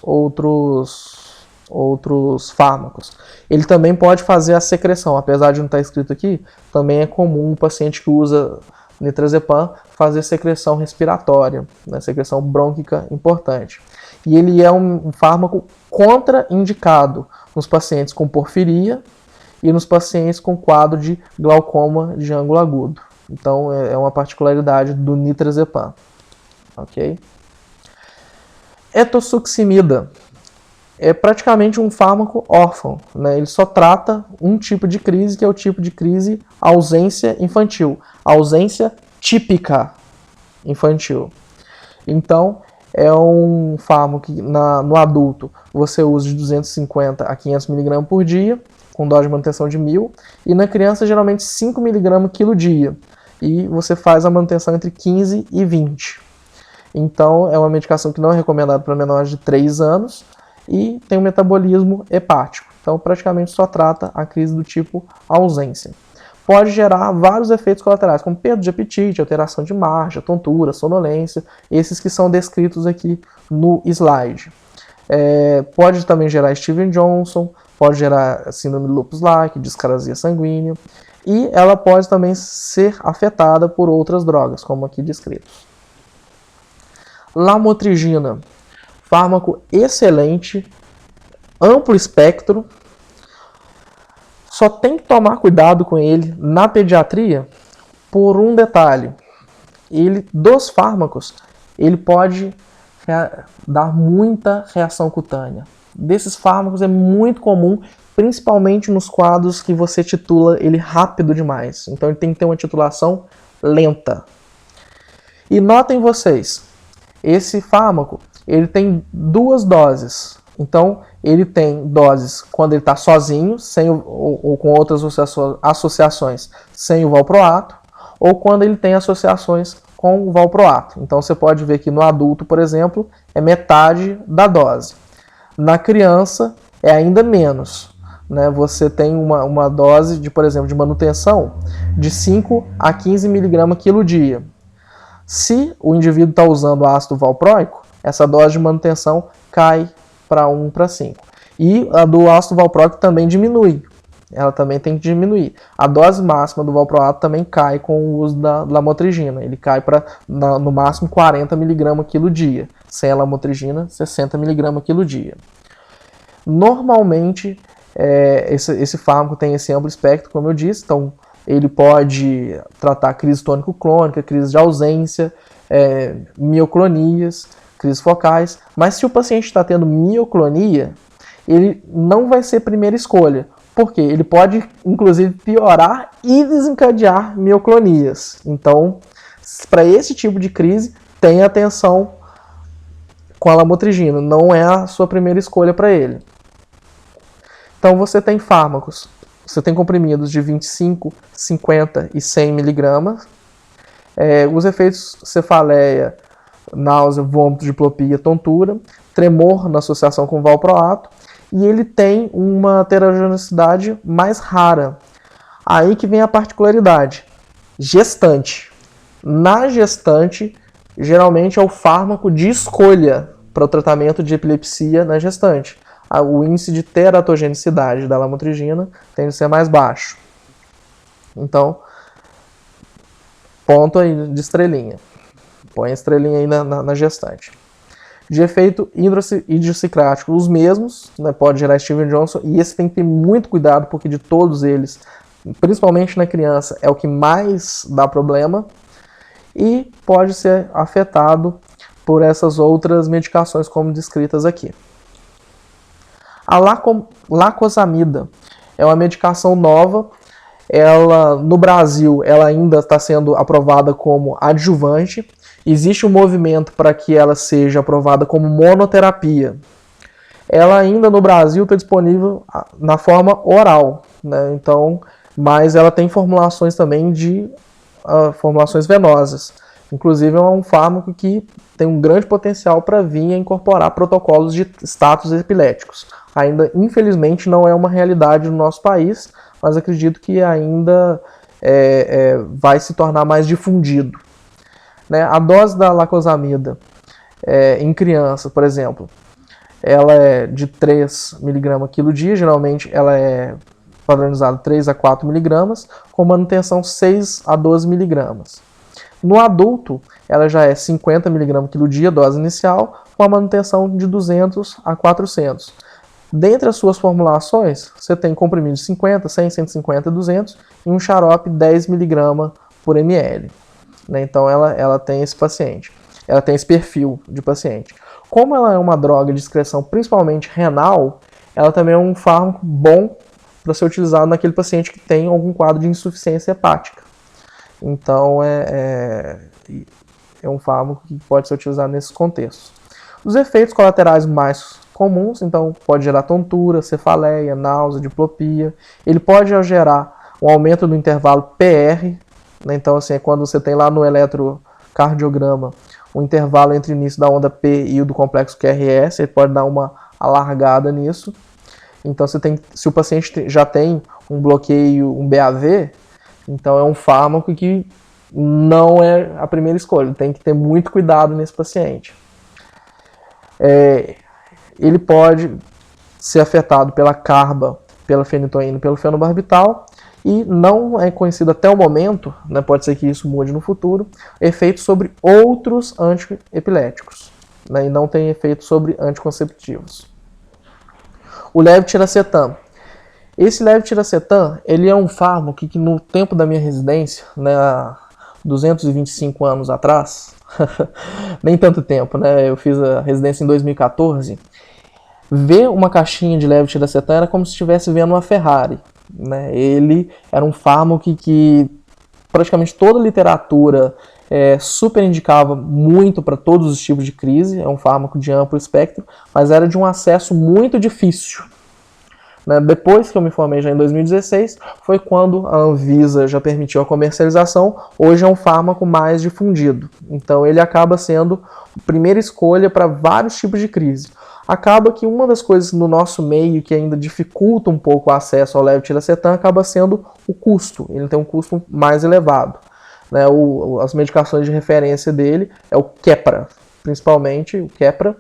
fármacos. Ele também pode fazer a secreção, apesar de não estar escrito aqui, também é comum o paciente que usa nitrazepam fazer secreção respiratória, né, secreção brônquica importante. E ele é um fármaco contraindicado nos pacientes com porfiria e nos pacientes com quadro de glaucoma de ângulo agudo. Então é uma particularidade do nitrazepam. Ok? Ethosuximida é praticamente um fármaco órfão, né? Ele só trata um tipo de crise, que é o tipo de crise ausência infantil, ausência típica infantil. Então, é um fármaco que no adulto você usa de 250 a 500 mg por dia, com dose de manutenção de 1.000, e na criança geralmente 5 mg quilo dia, e você faz a manutenção entre 15 e 20. Então é uma medicação que não é recomendada para menores de 3 anos e tem um metabolismo hepático, então praticamente só trata a crise do tipo ausência. Pode gerar vários efeitos colaterais, como perda de apetite, alteração de marcha, tontura, sonolência, esses que são descritos aqui no slide. Pode também gerar Steven Johnson, pode gerar síndrome de lupus-like, discrasia sanguínea, e ela pode também ser afetada por outras drogas, como aqui descritos. Lamotrigina, fármaco excelente, amplo espectro, só tem que tomar cuidado com ele na pediatria por um detalhe. Dos fármacos, ele pode dar muita reação cutânea. Desses fármacos é muito comum, principalmente nos quadros que você titula ele rápido demais. Então ele tem que ter uma titulação lenta. E notem vocês, esse fármaco ele tem 2 doses. Então, ele tem doses quando ele está sozinho, ou com outras associações, sem o valproato, ou quando ele tem associações com o valproato. Então, você pode ver que no adulto, por exemplo, é metade da dose. Na criança, é ainda menos. Né? Você tem uma dose, por exemplo, de manutenção de 5 a 15 mg quilo dia. Se o indivíduo está usando ácido valproico, essa dose de manutenção cai para 1 para 5. E a do ácido valproico também diminui. Ela também tem que diminuir. A dose máxima do valproato também cai com o uso da lamotrigina. Ele cai para, no máximo, 40 mg quilo dia. Sem a lamotrigina, 60 mg quilo dia. Normalmente, esse fármaco tem esse amplo espectro, como eu disse. Então, ele pode tratar crise tônico-clônica, crise de ausência, mioclonias, crises focais, mas se o paciente está tendo mioclonia, ele não vai ser primeira escolha, porque ele pode, inclusive, piorar e desencadear mioclonias. Então, para esse tipo de crise, tenha atenção com a lamotrigina, não é a sua primeira escolha para ele. Então, você tem fármacos, você tem comprimidos de 25, 50 e 100 mg. Os efeitos cefaleia, náusea, vômito, diplopia, tontura, tremor na associação com valproato, e ele tem uma teratogenesidade mais rara. Aí que vem a particularidade. Gestante. Na gestante, geralmente é o fármaco de escolha para o tratamento de epilepsia na gestante. O índice de teratogenicidade da lamotrigina tende a ser mais baixo. Então, ponto aí de estrelinha. Põe a estrelinha aí na gestante. De efeito idiosincrático, os mesmos, né, pode gerar Steven Johnson, e esse tem que ter muito cuidado, porque de todos eles, principalmente na criança, é o que mais dá problema, e pode ser afetado por essas outras medicações como descritas aqui. A lacosamida é uma medicação nova. No Brasil, ela ainda está sendo aprovada como adjuvante. Existe um movimento para que ela seja aprovada como monoterapia. Ela ainda no Brasil está disponível na forma oral, né? Então, mas ela tem formulações também de formulações venosas. Inclusive é um fármaco que tem um grande potencial para vir a incorporar protocolos de status epiléticos. Ainda, infelizmente, não é uma realidade no nosso país, mas acredito que ainda vai se tornar mais difundido. Né? A dose da lacosamida em criança, por exemplo, ela é de 3 mg quilo dia, geralmente ela é padronizada 3 a 4 mg, com manutenção 6 a 12 mg. No adulto, ela já é 50 mg quilo dia, dose inicial, com a manutenção de 200 a 400. Dentre as suas formulações, você tem comprimido de 50, 100, 150 e 200 e um xarope 10 mg por ml. Né? Então ela tem esse paciente, ela tem esse perfil de paciente. Como ela é uma droga de excreção principalmente renal, ela também é um fármaco bom para ser utilizado naquele paciente que tem algum quadro de insuficiência hepática. Então é um fármaco que pode ser utilizado nesses contextos. Os efeitos colaterais mais comuns, então pode gerar tontura, cefaleia, náusea, diplopia. Ele pode gerar um aumento do intervalo PR, né? Então assim, é quando você tem lá no eletrocardiograma o intervalo entre o início da onda P e o do complexo QRS, ele pode dar uma alargada nisso. Então se o paciente já tem um bloqueio, um BAV, então é um fármaco que não é a primeira escolha, tem que ter muito cuidado nesse paciente. Ele pode ser afetado pela carba, pela fenitoína e pelo fenobarbital, e não é conhecido até o momento, né, pode ser que isso mude no futuro, efeito sobre outros antiepiléticos, né, e não tem efeito sobre anticonceptivos. O levetiracetam. Esse levetiracetam, ele é um fármaco que no tempo da minha residência, né, há 225 anos atrás, nem tanto tempo, né, eu fiz a residência em 2014, ver uma caixinha de levetiracetam era como se estivesse vendo uma Ferrari, né? Ele era um fármaco que praticamente toda a literatura super indicava muito para todos os tipos de crise, é um fármaco de amplo espectro, mas era de um acesso muito difícil. Né? Depois que eu me formei já em 2016, foi quando a Anvisa já permitiu a comercialização, hoje é um fármaco mais difundido, então ele acaba sendo a primeira escolha para vários tipos de crise. Acaba que uma das coisas no nosso meio que ainda dificulta um pouco o acesso ao levetiracetam acaba sendo o custo. Ele tem um custo mais elevado. Né? As medicações de referência dele é o Keppra, principalmente o Keppra,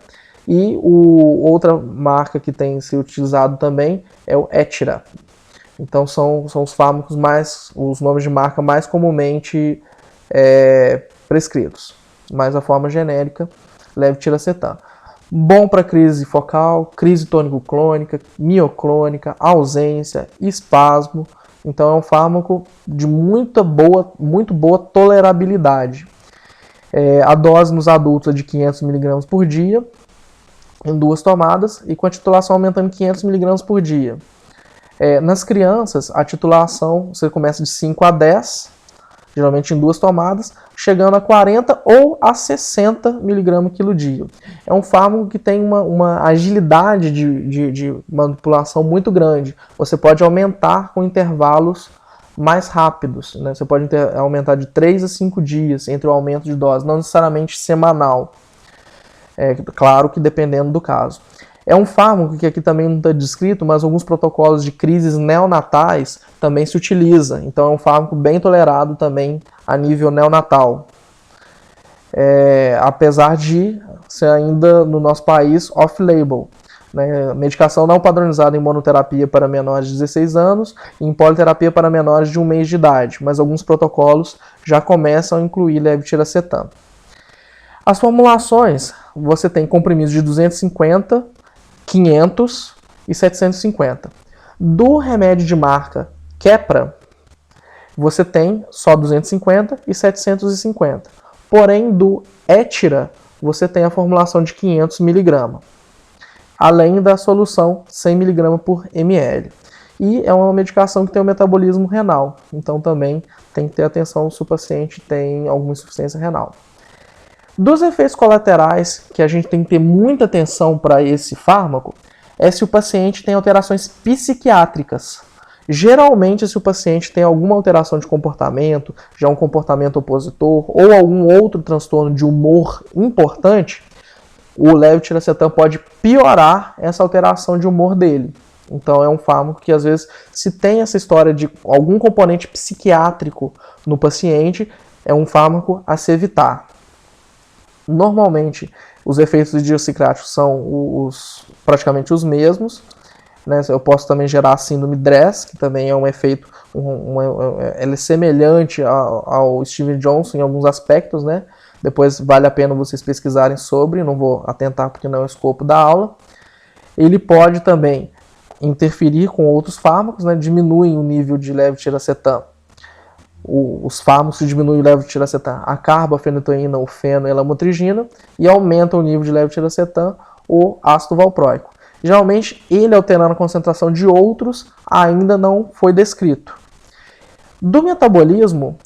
e outra marca que tem sido utilizado também é o Etira. Então são os fármacos os nomes de marca mais comumente prescritos. Mas a forma genérica, levetiracetam. Bom para crise focal, crise tônico-clônica, mioclônica, ausência, espasmo. Então é um fármaco de muito boa tolerabilidade. A dose nos adultos é de 500 mg por dia, em 2 tomadas, e com a titulação aumentando 500 mg por dia. Nas crianças, a titulação você começa de 5 a 10, geralmente em 2 tomadas, chegando a 40 ou a 60 mg quilo dia. É um fármaco que tem uma agilidade de manipulação muito grande. Você pode aumentar com intervalos mais rápidos, né? Você pode aumentar de 3 a 5 dias entre o aumento de dose, não necessariamente semanal. Claro que dependendo do caso. É um fármaco que aqui também não está descrito, mas alguns protocolos de crises neonatais também se utiliza. Então é um fármaco bem tolerado também a nível neonatal. Apesar de ser ainda no nosso país off-label. Né? Medicação não padronizada em monoterapia para menores de 16 anos e em politerapia para menores de 1 mês de idade, mas alguns protocolos já começam a incluir levetiracetam. As formulações, você tem comprimidos de 250, 500 e 750. Do remédio de marca Keppra, você tem só 250 e 750. Porém, do Etira, você tem a formulação de 500 mg, além da solução 100 mg por ml. E é uma medicação que tem um metabolismo renal, então também tem que ter atenção se o paciente tem alguma insuficiência renal. Dos efeitos colaterais que a gente tem que ter muita atenção para esse fármaco é se o paciente tem alterações psiquiátricas. Geralmente, se o paciente tem alguma alteração de comportamento, já um comportamento opositor ou algum outro transtorno de humor importante, o levetiracetam pode piorar essa alteração de humor dele. Então é um fármaco que às vezes, se tem essa história de algum componente psiquiátrico no paciente, é um fármaco a se evitar. Normalmente, os efeitos de são praticamente os mesmos. Né? Eu posso também gerar a síndrome DRESS, que também é um efeito, ela é semelhante ao Steven Johnson em alguns aspectos. Né? Depois vale a pena vocês pesquisarem sobre, não vou atentar porque não é o escopo da aula. Ele pode também interferir com outros fármacos, né? Diminuem o nível de levetiracetam. Os fármacos diminuem o levetiracetam, a carbafenitoína, o feno e a lamotrigina, e aumentam o nível de levetiracetam, o ácido valproico. Geralmente, ele alterando a concentração de outros, ainda não foi descrito. Do metabolismo,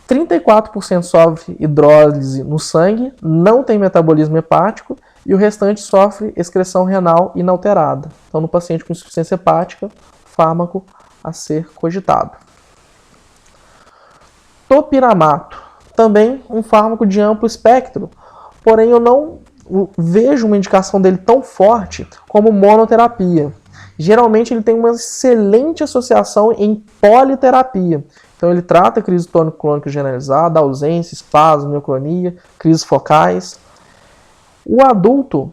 34% sofre hidrólise no sangue, não tem metabolismo hepático, e o restante sofre excreção renal inalterada. Então, no paciente com insuficiência hepática, fármaco a ser cogitado. Topiramato, também um fármaco de amplo espectro, porém eu não vejo uma indicação dele tão forte como monoterapia. Geralmente ele tem uma excelente associação em politerapia. Então ele trata crise tônico-clônica generalizada, ausência, espasmo, mioclonia, crises focais. O adulto,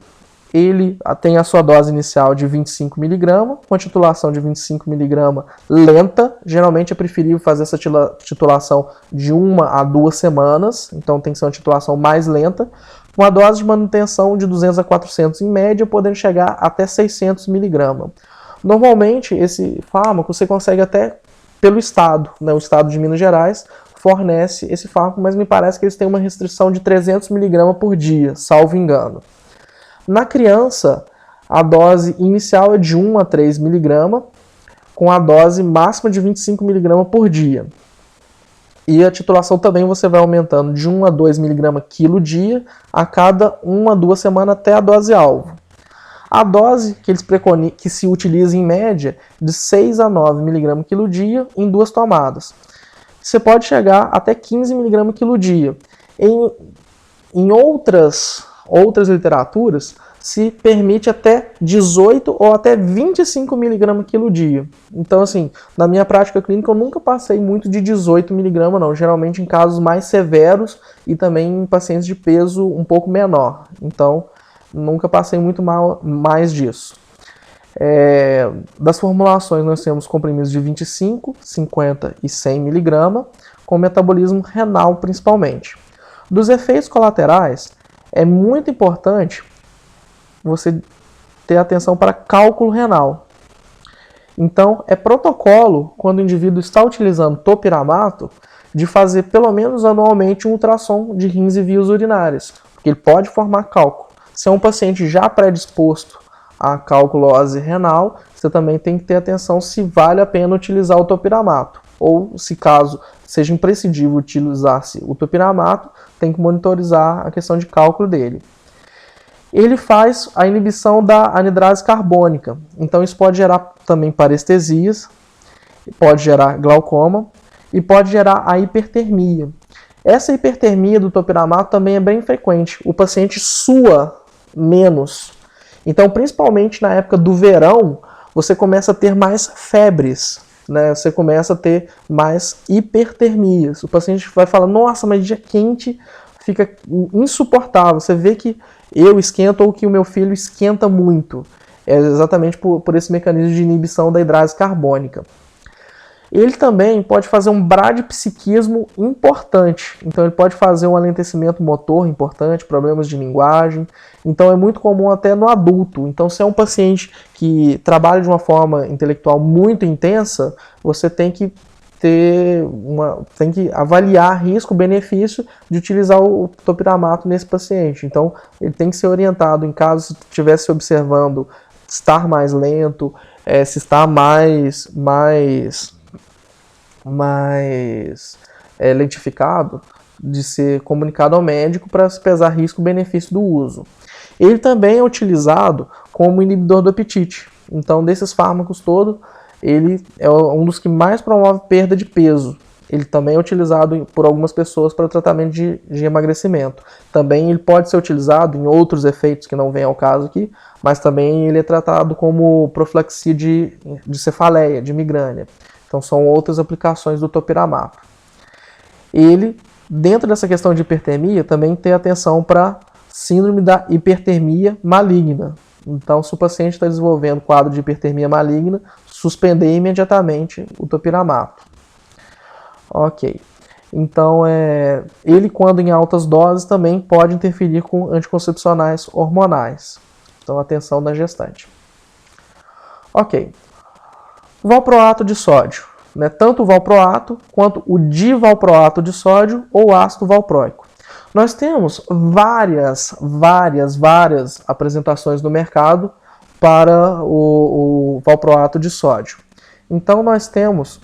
ele tem a sua dose inicial de 25 mg, com a titulação de 25 mg lenta. Geralmente é preferível fazer essa titulação de 1 a 2 semanas, então tem que ser uma titulação mais lenta, com a dose de manutenção de 200 a 400 em média, podendo chegar até 600 mg. Normalmente, esse fármaco você consegue até pelo estado, né? O estado de Minas Gerais fornece esse fármaco, mas me parece que eles têm uma restrição de 300 mg por dia, salvo engano. Na criança, a dose inicial é de 1 a 3 mg, com a dose máxima de 25 mg por dia. E a titulação também você vai aumentando de 1 a 2 mg quilo dia a cada 1 a 2 semanas até a dose alvo. A dose que eles preconizam, que se utiliza em média, de 6 a 9 mg quilo dia em 2 tomadas. Você pode chegar até 15 mg quilo dia. Em outras literaturas, se permite até 18 ou até 25 mg quilo dia. Então, assim, na minha prática clínica eu nunca passei muito de 18 mg, não. Geralmente em casos mais severos e também em pacientes de peso um pouco menor. Então, nunca passei muito mais disso. Das formulações nós temos comprimidos de 25, 50 e 100 mg, com metabolismo renal principalmente. Dos efeitos colaterais, é muito importante você ter atenção para cálculo renal. Então, é protocolo, quando o indivíduo está utilizando topiramato, de fazer pelo menos anualmente um ultrassom de rins e vias urinárias, porque ele pode formar cálculo. Se é um paciente já predisposto à calculose renal, você também tem que ter atenção se vale a pena utilizar o topiramato. Ou, se caso seja imprescindível utilizar-se o topiramato, tem que monitorizar a questão de cálculo dele. Ele faz a inibição da anidrase carbônica, então isso pode gerar também parestesias, pode gerar glaucoma e pode gerar a hipertermia. Essa hipertermia do topiramato também é bem frequente. O paciente sua menos. Então, principalmente na época do verão, você começa a ter mais febres, né? Você começa a ter mais hipertermias. O paciente vai falar, nossa, mas dia quente fica insuportável. Você vê que eu esquento ou que o meu filho esquenta muito. É exatamente por esse mecanismo de inibição da hidrase carbônica. Ele também pode fazer um bradipsiquismo importante. Então ele pode fazer um alentecimento motor importante, problemas de linguagem. Então é muito comum até no adulto. Então se é um paciente que trabalha de uma forma intelectual muito intensa, você tem que avaliar risco-benefício de utilizar o topiramato nesse paciente. Então ele tem que ser orientado em caso estivesse observando estar mais lento, se está mais lentificado, de ser comunicado ao médico para se pesar risco-benefício do uso. Ele também é utilizado como inibidor do apetite. Então, desses fármacos todos, ele é um dos que mais promove perda de peso. Ele também é utilizado por algumas pessoas para tratamento de emagrecimento. Também ele pode ser utilizado em outros efeitos que não vem ao caso aqui, mas também ele é tratado como profilaxia de cefaleia, de migrânia. Então são outras aplicações do topiramato. Ele, dentro dessa questão de hipertermia, também tem atenção para síndrome da hipertermia maligna. Então, se o paciente está desenvolvendo quadro de hipertermia maligna, suspender imediatamente o topiramato. Ok. Então, ele, quando em altas doses, também pode interferir com anticoncepcionais hormonais. Então, atenção da gestante. Ok. Valproato de sódio, né? Tanto o valproato quanto o divalproato de sódio ou ácido valproico. Nós temos várias apresentações no mercado para o valproato de sódio. Então nós temos,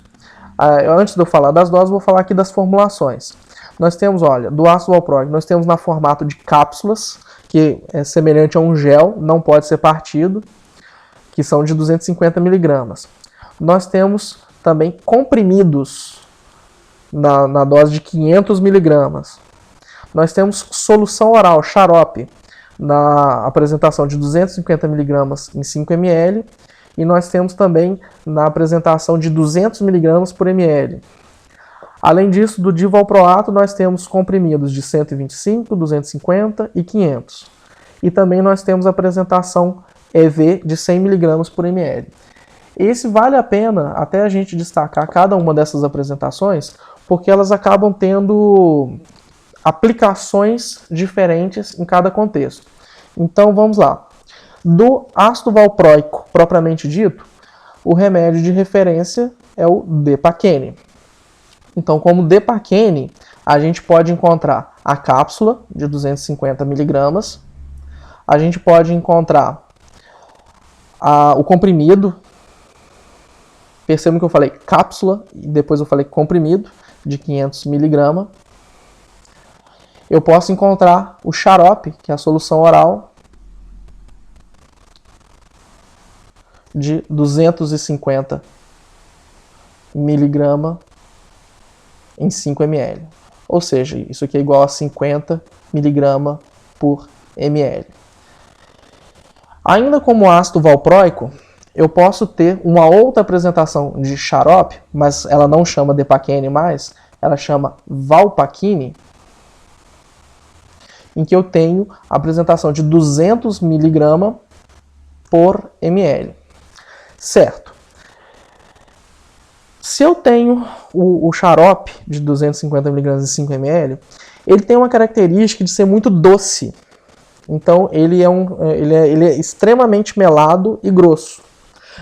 antes de eu falar das doses, vou falar aqui das formulações. Nós temos, olha, do ácido valproico, nós temos na formato de cápsulas, que é semelhante a um gel, não pode ser partido, que são de 250 miligramas. Nós temos também comprimidos na dose de 500 miligramas. Nós temos solução oral, xarope, na apresentação de 250 miligramas em 5 ml. E nós temos também na apresentação de 200 miligramas por ml. Além disso, do divalproato, nós temos comprimidos de 125, 250 e 500. E também nós temos a apresentação EV de 100 miligramas por ml. Esse vale a pena até a gente destacar cada uma dessas apresentações, porque elas acabam tendo aplicações diferentes em cada contexto. Então vamos lá. Do ácido valproico propriamente dito, o remédio de referência é o Depaquene. Então, como Depaquene, a gente pode encontrar a cápsula de 250 miligramas, a gente pode encontrar o comprimido. Percebam que eu falei cápsula e depois eu falei comprimido de 500 miligramas. Eu posso encontrar o xarope, que é a solução oral, de 250 miligramas em 5 ml. Ou seja, isso aqui é igual a 50 miligramas por ml. Ainda como ácido valproico, eu posso ter uma outra apresentação de xarope, mas ela não chama Depaquene mais, ela chama Valpaquine, em que eu tenho a apresentação de 200 miligramas por ml. Certo. Se eu tenho o xarope de 250 miligramas em 5 ml, ele tem uma característica de ser muito doce. Então ele é extremamente melado e grosso.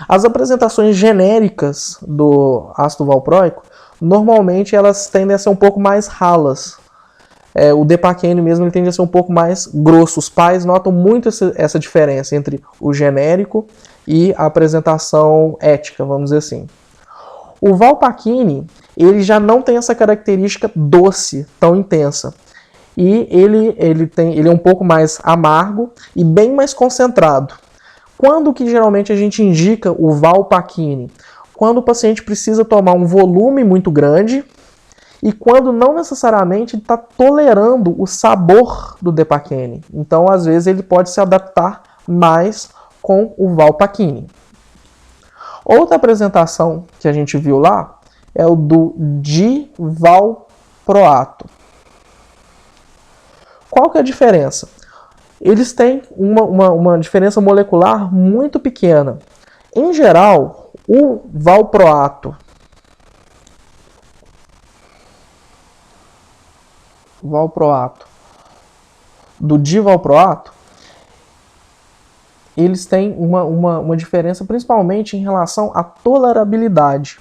As apresentações genéricas do ácido valproico, normalmente elas tendem a ser um pouco mais ralas. O Depaquene mesmo ele tende a ser um pouco mais grosso. Os pais notam muito essa diferença entre o genérico e a apresentação ética, vamos dizer assim. O Valpaquine, ele já não tem essa característica doce tão intensa. E ele é um pouco mais amargo e bem mais concentrado. Quando que geralmente a gente indica o Valpaquine? Quando o paciente precisa tomar um volume muito grande e quando não necessariamente está tolerando o sabor do Depaquene. Então, às vezes, ele pode se adaptar mais com o Valpaquine. Outra apresentação que a gente viu lá é o do divalproato. Qual que é a diferença? Eles têm uma diferença molecular muito pequena. Em geral, o valproato do divalproato, eles têm uma diferença principalmente em relação à tolerabilidade.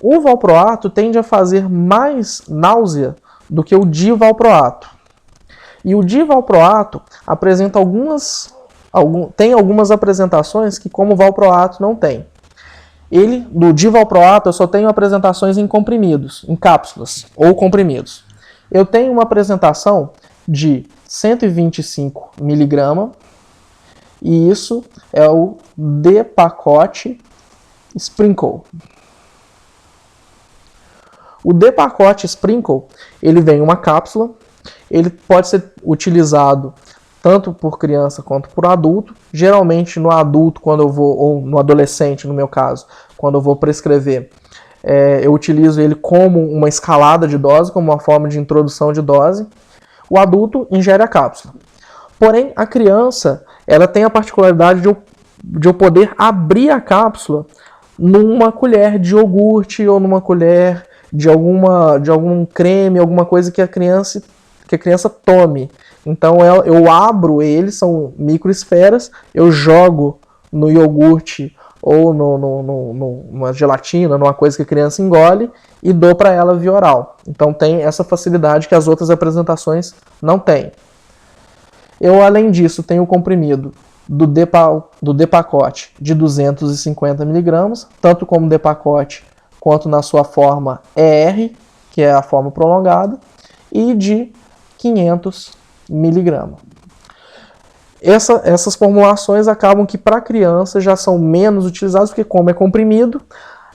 O valproato tende a fazer mais náusea do que o divalproato. E o divalproato apresenta tem algumas apresentações que, como o valproato, não tem. Do divalproato, eu só tenho apresentações em comprimidos, em cápsulas ou comprimidos. Eu tenho uma apresentação de 125 miligramas, e isso é o Depakote Sprinkle. O Depakote Sprinkle, ele vem em uma cápsula, ele pode ser utilizado tanto por criança quanto por adulto. Geralmente no adulto, ou no adolescente, no meu caso, quando eu vou prescrever, eu utilizo ele como uma escalada de dose, como uma forma de introdução de dose. O adulto ingere a cápsula. Porém, a criança, ela tem a particularidade de eu poder abrir a cápsula numa colher de iogurte ou numa colher de algum creme, alguma coisa que a criança tome. Então eu abro ele, são microesferas, eu jogo no iogurte ou numa gelatina, numa coisa que a criança engole e dou para ela via oral. Então tem essa facilidade que as outras apresentações não têm. Eu, além disso, tenho o comprimido do Depakote de 250 miligramas, tanto como Depakote quanto na sua forma ER, que é a forma prolongada, e de 500 miligramas. Essas formulações acabam que para criança já são menos utilizadas, porque como é comprimido,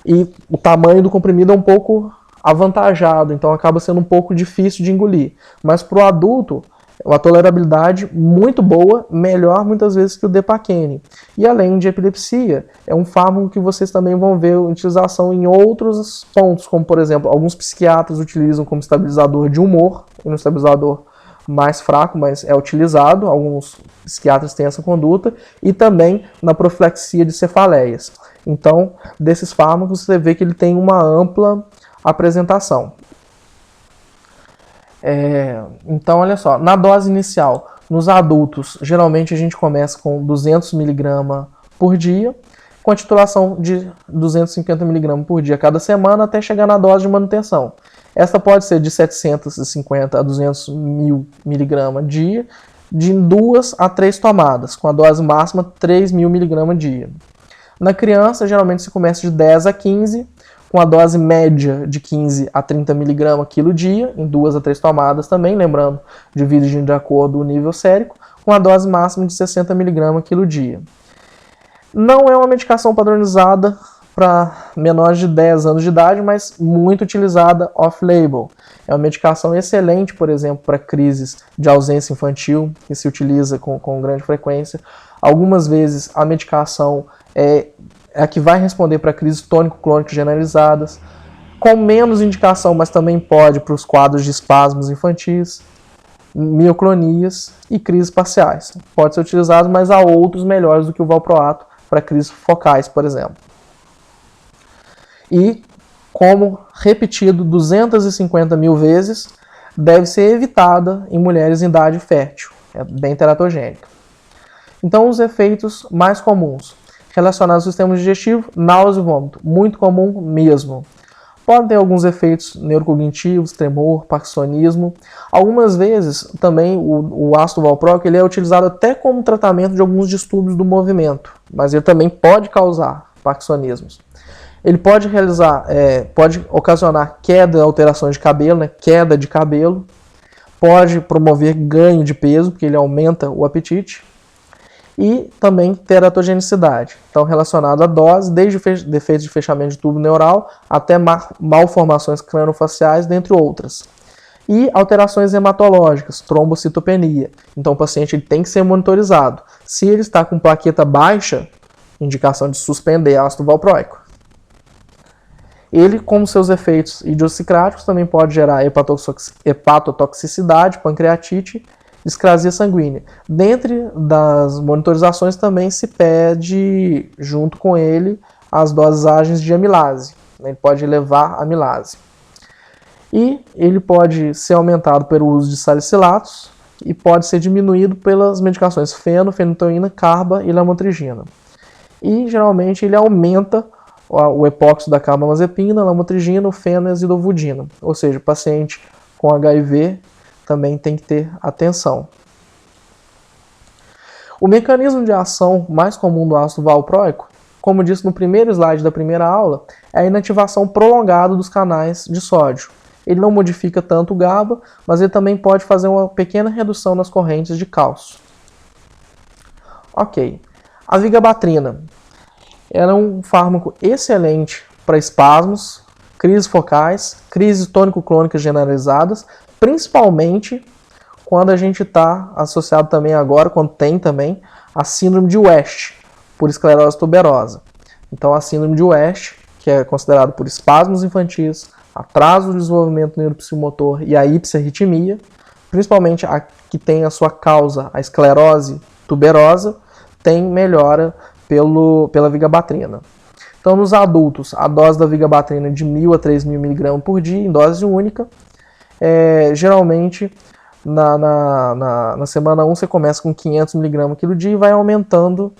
e o tamanho do comprimido é um pouco avantajado, então acaba sendo um pouco difícil de engolir. Mas para o adulto, uma tolerabilidade muito boa, melhor muitas vezes que o Depakene. E além de epilepsia, é um fármaco que vocês também vão ver utilização em outros pontos, como por exemplo, alguns psiquiatras utilizam como estabilizador de humor, um estabilizador mais fraco, mas é utilizado, alguns psiquiatras têm essa conduta, e também na profilaxia de cefaleias. Então, desses fármacos, você vê que ele tem uma ampla apresentação. Então, olha só, na dose inicial, nos adultos, geralmente a gente começa com 200 mg por dia, com a titulação de 250 mg por dia cada semana, até chegar na dose de manutenção. Esta pode ser de 750 a 200 mil mg dia, de 2 a 3 tomadas, com a dose máxima 3.000 mg dia. Na criança, geralmente se começa de 10 a 15, com a dose média de 15 a 30 mg quilo dia, em 2 a 3 tomadas também, lembrando, divide de acordo com o nível sérico, com a dose máxima de 60 mg quilo dia. Não é uma medicação padronizada para menores de 10 anos de idade, mas muito utilizada off-label. É uma medicação excelente, por exemplo, para crises de ausência infantil, que se utiliza com grande frequência. Algumas vezes a medicação é a que vai responder para crises tônico-clônicas generalizadas, com menos indicação, mas também pode para os quadros de espasmos infantis, mioclonias e crises parciais. Pode ser utilizado, mas há outros melhores do que o valproato para crises focais, por exemplo. E, como repetido 250 mil vezes, deve ser evitada em mulheres em idade fértil. É bem teratogênica. Então, os efeitos mais comuns relacionados ao sistema digestivo, náusea e vômito, muito comum mesmo. Podem ter alguns efeitos neurocognitivos, tremor, parkinsonismo. Algumas vezes também o ácido valproico ele é utilizado até como tratamento de alguns distúrbios do movimento, mas ele também pode causar parkinsonismos. Ele pode pode ocasionar queda e alterações de cabelo, queda de cabelo, pode promover ganho de peso, porque ele aumenta o apetite, e também teratogenicidade, então relacionado à dose, desde defeitos de fechamento de tubo neural até malformações crâniofaciais, dentre outras. E alterações hematológicas, trombocitopenia, então o paciente ele tem que ser monitorizado. Se ele está com plaqueta baixa, indicação de suspender ácido valproico. Ele, com seus efeitos idiosincráticos, também pode gerar hepatotoxicidade, pancreatite, discrasia sanguínea. Dentre das monitorizações também se pede, junto com ele, as dosagens de amilase. Ele pode elevar a amilase. E ele pode ser aumentado pelo uso de salicilatos e pode ser diminuído pelas medicações fenitoína, carba e lamotrigina. E, geralmente, ele aumenta o epóxido da carbamazepina, lamotrigina, feno e azidovudina. Ou seja, o paciente com HIV também tem que ter atenção. O mecanismo de ação mais comum do ácido valproico, como disse no primeiro slide da primeira aula, é a inativação prolongada dos canais de sódio. Ele não modifica tanto o GABA, mas ele também pode fazer uma pequena redução nas correntes de cálcio. Ok. A vigabatrina. Ela é um fármaco excelente para espasmos, crises focais, crises tônico-clônicas generalizadas, principalmente quando a gente está associado também agora, quando tem também a síndrome de West, por esclerose tuberosa. Então a síndrome de West, que é considerado por espasmos infantis, atraso do desenvolvimento neuropsicomotor e a hiperarritmia, principalmente a que tem a sua causa, a esclerose tuberosa, tem melhora pela vigabatrina. Então, nos adultos, a dose da vigabatrina é de 1.000 a 3.000 mg por dia, em dose única. Geralmente, na semana 1, você começa com 500 mg quilo dia e vai aumentando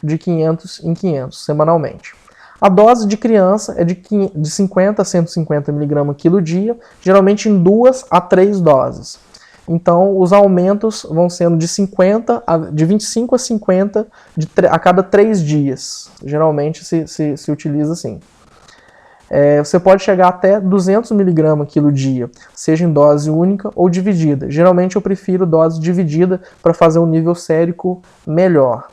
de 500 em 500 semanalmente. A dose de criança é de 50 a 150 mg quilo dia, geralmente em 2 a 3 doses. Então, os aumentos vão sendo de 25 a 50 a cada 3 dias. Geralmente se utiliza assim. Você pode chegar até 200 mg quilo dia, seja em dose única ou dividida. Geralmente eu prefiro dose dividida para fazer um nível sérico melhor.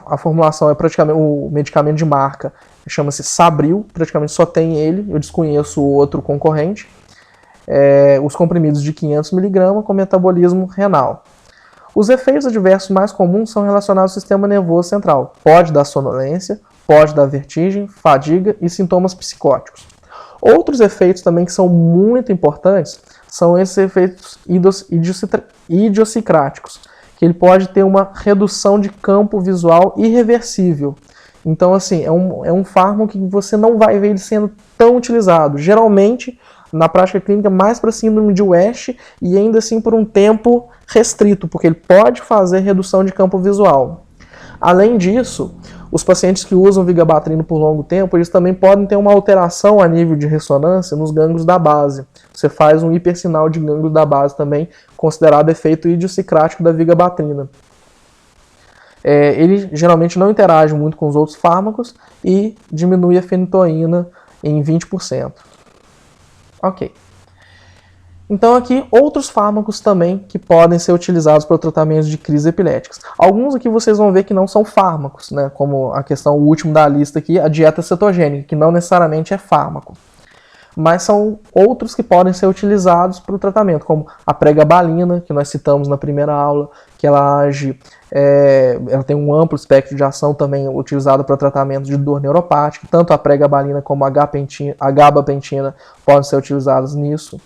A formulação é praticamente o medicamento de marca, chama-se Sabril, praticamente só tem ele, eu desconheço o outro concorrente. Os comprimidos de 500 mg com metabolismo renal. Os efeitos adversos mais comuns são relacionados ao sistema nervoso central. Pode dar sonolência, pode dar vertigem, fadiga e sintomas psicóticos. Outros efeitos também que são muito importantes são esses efeitos idiosincráticos, que ele pode ter uma redução de campo visual irreversível. Então, assim, é um fármaco que você não vai ver ele sendo tão utilizado. Geralmente, na prática clínica, mais para síndrome de West e ainda assim por um tempo restrito, porque ele pode fazer redução de campo visual. Além disso, os pacientes que usam vigabatrina por longo tempo, eles também podem ter uma alteração a nível de ressonância nos gânglios da base. Você faz um hipersinal de gânglios da base também, considerado efeito idiosincrático da vigabatrina. Ele geralmente não interage muito com os outros fármacos e diminui a fenitoína em 20%. Ok. Então aqui, outros fármacos também que podem ser utilizados para o tratamento de crises epiléticas. Alguns aqui vocês vão ver que não são fármacos, né? Como a questão, o último da lista aqui, a dieta cetogênica, que não necessariamente é fármaco. Mas são outros que podem ser utilizados para o tratamento, como a pregabalina, que nós citamos na primeira aula, que ela tem um amplo espectro de ação também utilizado para tratamento de dor neuropática. Tanto a pregabalina como a gabapentina podem ser utilizados nisso.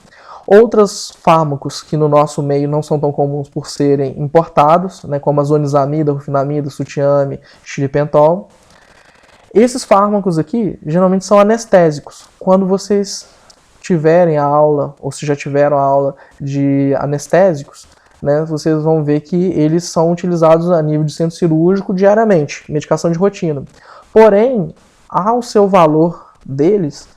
Outros fármacos que no nosso meio não são tão comuns por serem importados, né, como a zonisamida, rufinamida, sutiame, xilipentol. Esses fármacos aqui geralmente são anestésicos. Quando vocês tiverem a aula, ou se já tiveram a aula de anestésicos, né, vocês vão ver que eles são utilizados a nível de centro cirúrgico diariamente, medicação de rotina. Porém, há o seu valor deles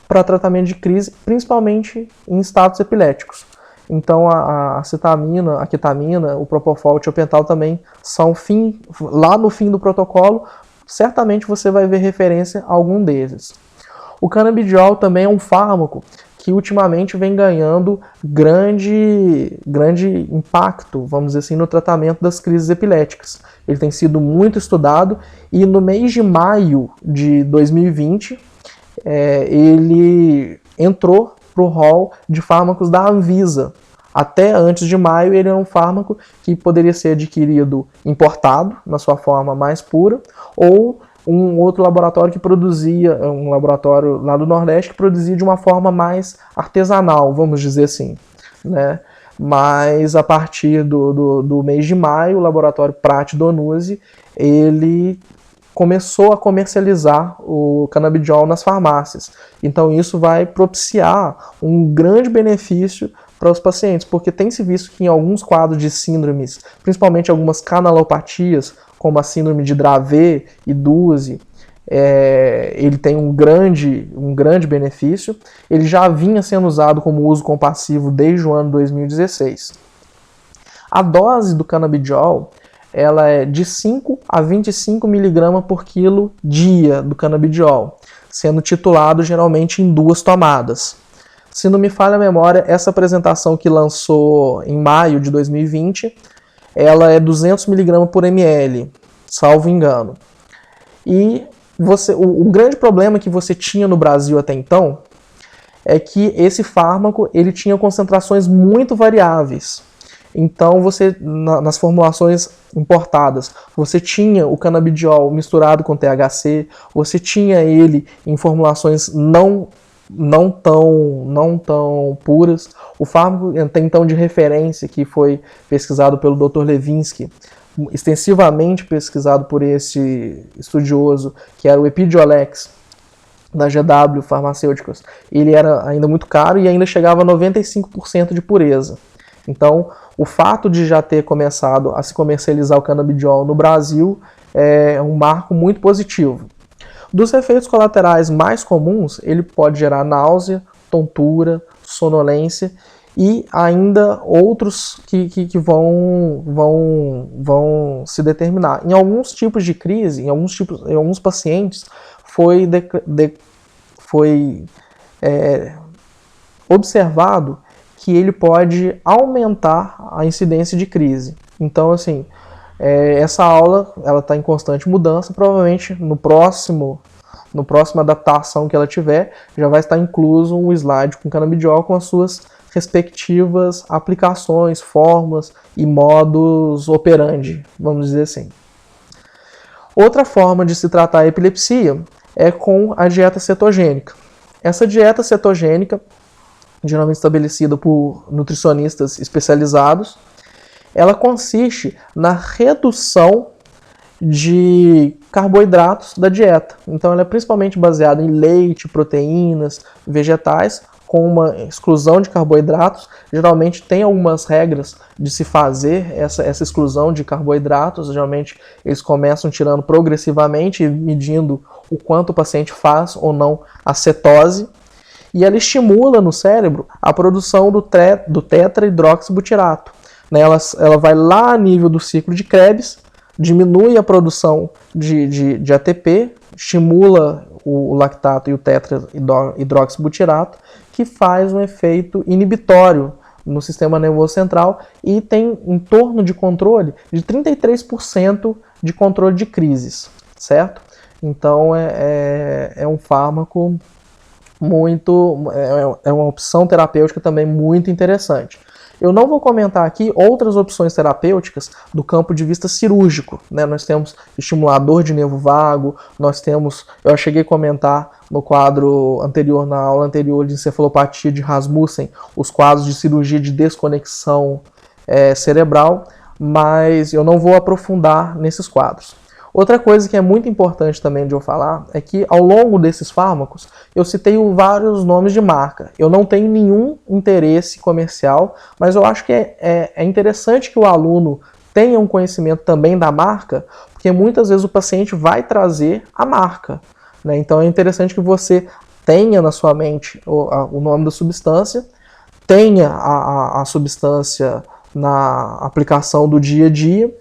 para tratamento de crise, principalmente em estados epiléticos. Então a acetamina, a ketamina, o propofol, o tiopental também são lá no fim do protocolo, certamente você vai ver referência a algum deles. O canabidiol também é um fármaco que ultimamente vem ganhando grande impacto, vamos dizer assim, no tratamento das crises epiléticas. Ele tem sido muito estudado e no mês de maio de 2020, ele entrou para o rol de fármacos da Anvisa. Até antes de maio, ele era um fármaco que poderia ser adquirido importado, na sua forma mais pura, ou um outro laboratório que produzia, um laboratório lá do Nordeste, que produzia de uma forma mais artesanal, vamos dizer assim, né? Mas a partir do mês de maio, o laboratório Prat Donuzzi, ele começou a comercializar o canabidiol nas farmácias. Então isso vai propiciar um grande benefício para os pacientes, porque tem-se visto que em alguns quadros de síndromes, principalmente algumas canalopatias, como a síndrome de Dravet e Duzi, ele tem um grande benefício. Ele já vinha sendo usado como uso compassivo desde o ano 2016. A dose do canabidiol ela é de 5 a 25 mg por quilo dia do canabidiol, sendo titulado geralmente em 2 tomadas. Se não me falha a memória, essa apresentação que lançou em maio de 2020, ela é 200 mg por ml, salvo engano. E o grande problema que você tinha no Brasil até então é que esse fármaco ele tinha concentrações muito variáveis. Então, nas formulações importadas, você tinha o canabidiol misturado com THC, você tinha ele em formulações não tão puras. O fármaco, até então, de referência, que foi pesquisado pelo Dr. Levinsky, extensivamente pesquisado por esse estudioso, que era o Epidiolex, da GW Farmacêuticos, ele era ainda muito caro e ainda chegava a 95% de pureza. Então, o fato de já ter começado a se comercializar o canabidiol no Brasil é um marco muito positivo. Dos efeitos colaterais mais comuns, ele pode gerar náusea, tontura, sonolência e ainda outros que vão se determinar. Em alguns tipos de crise, em alguns pacientes, foi observado que ele pode aumentar a incidência de crise. Então, assim, essa aula ela está em constante mudança, provavelmente no próxima adaptação que ela tiver, já vai estar incluso um slide com canabidiol com as suas respectivas aplicações, formas e modus operandi, vamos dizer assim. Outra forma de se tratar a epilepsia é com a dieta cetogênica. Essa dieta cetogênica, geralmente estabelecida por nutricionistas especializados, ela consiste na redução de carboidratos da dieta. Então ela é principalmente baseada em leite, proteínas, vegetais, com uma exclusão de carboidratos. Geralmente tem algumas regras de se fazer essa exclusão de carboidratos. Geralmente eles começam tirando progressivamente e medindo o quanto o paciente faz ou não a cetose. E ela estimula no cérebro a produção do tetrahidroxibutirato. Ela vai lá a nível do ciclo de Krebs, diminui a produção de ATP, estimula o lactato e o tetrahidroxibutirato, que faz um efeito inibitório no sistema nervoso central e tem em torno de controle de 33% de controle de crises, certo? Então é um fármaco é uma opção terapêutica também muito interessante. Eu não vou comentar aqui outras opções terapêuticas do campo de vista cirúrgico, né? Nós temos estimulador de nervo vago, eu cheguei a comentar no quadro anterior, na aula anterior de encefalopatia de Rasmussen, os quadros de cirurgia de desconexão cerebral, mas eu não vou aprofundar nesses quadros. Outra coisa que é muito importante também de eu falar é que ao longo desses fármacos eu citei vários nomes de marca. Eu não tenho nenhum interesse comercial, mas eu acho que é interessante que o aluno tenha um conhecimento também da marca, porque muitas vezes o paciente vai trazer a marca, né? Então é interessante que você tenha na sua mente o nome da substância, tenha a substância na aplicação do dia a dia.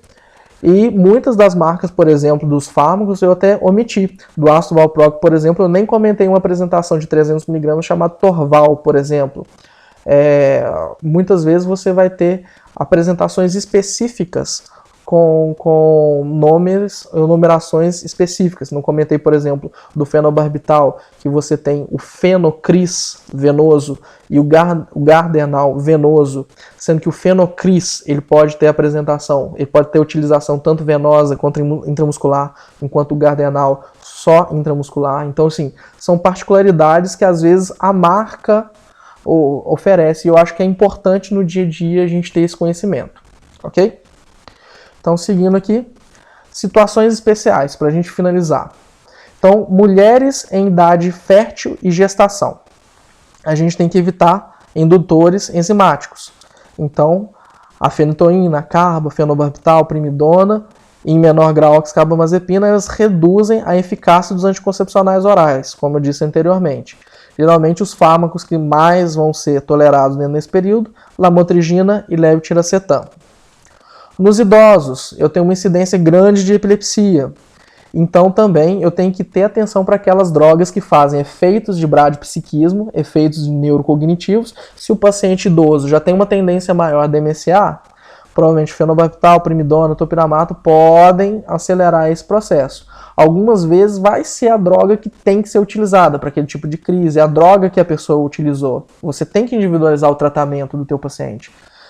E muitas das marcas, por exemplo, dos fármacos, eu até omiti. Do ácido valproico, por exemplo, eu nem comentei uma apresentação de 300mg chamada Torval, por exemplo. Muitas vezes você vai ter apresentações específicas com nomes ou numerações específicas. Não comentei, por exemplo, do fenobarbital, que você tem o fenocris venoso e o gardernal venoso, sendo que o fenocris ele pode ter utilização tanto venosa quanto intramuscular, enquanto o gardernal só intramuscular. Então, assim, são particularidades que às vezes a marca oferece, e eu acho que é importante no dia a dia a gente ter esse conhecimento, ok? Então, seguindo aqui, situações especiais, para a gente finalizar. Então, mulheres em idade fértil e gestação. A gente tem que evitar indutores enzimáticos. Então, a fenitoína, a carba, fenobarbital, primidona, e em menor grau a oxcarbamazepina, elas reduzem a eficácia dos anticoncepcionais orais, como eu disse anteriormente. Geralmente, os fármacos que mais vão ser tolerados nesse período, lamotrigina e levetiracetam. Nos idosos, eu tenho uma incidência grande de epilepsia. Então, também, eu tenho que ter atenção para aquelas drogas que fazem efeitos de bradipsiquismo, efeitos neurocognitivos. Se o paciente idoso já tem uma tendência maior a demenciar, provavelmente fenobarbital, primidona, topiramato podem acelerar esse processo. Algumas vezes vai ser a droga que tem que ser utilizada para aquele tipo de crise, a droga que a pessoa utilizou. Você tem que individualizar o tratamento do teu paciente.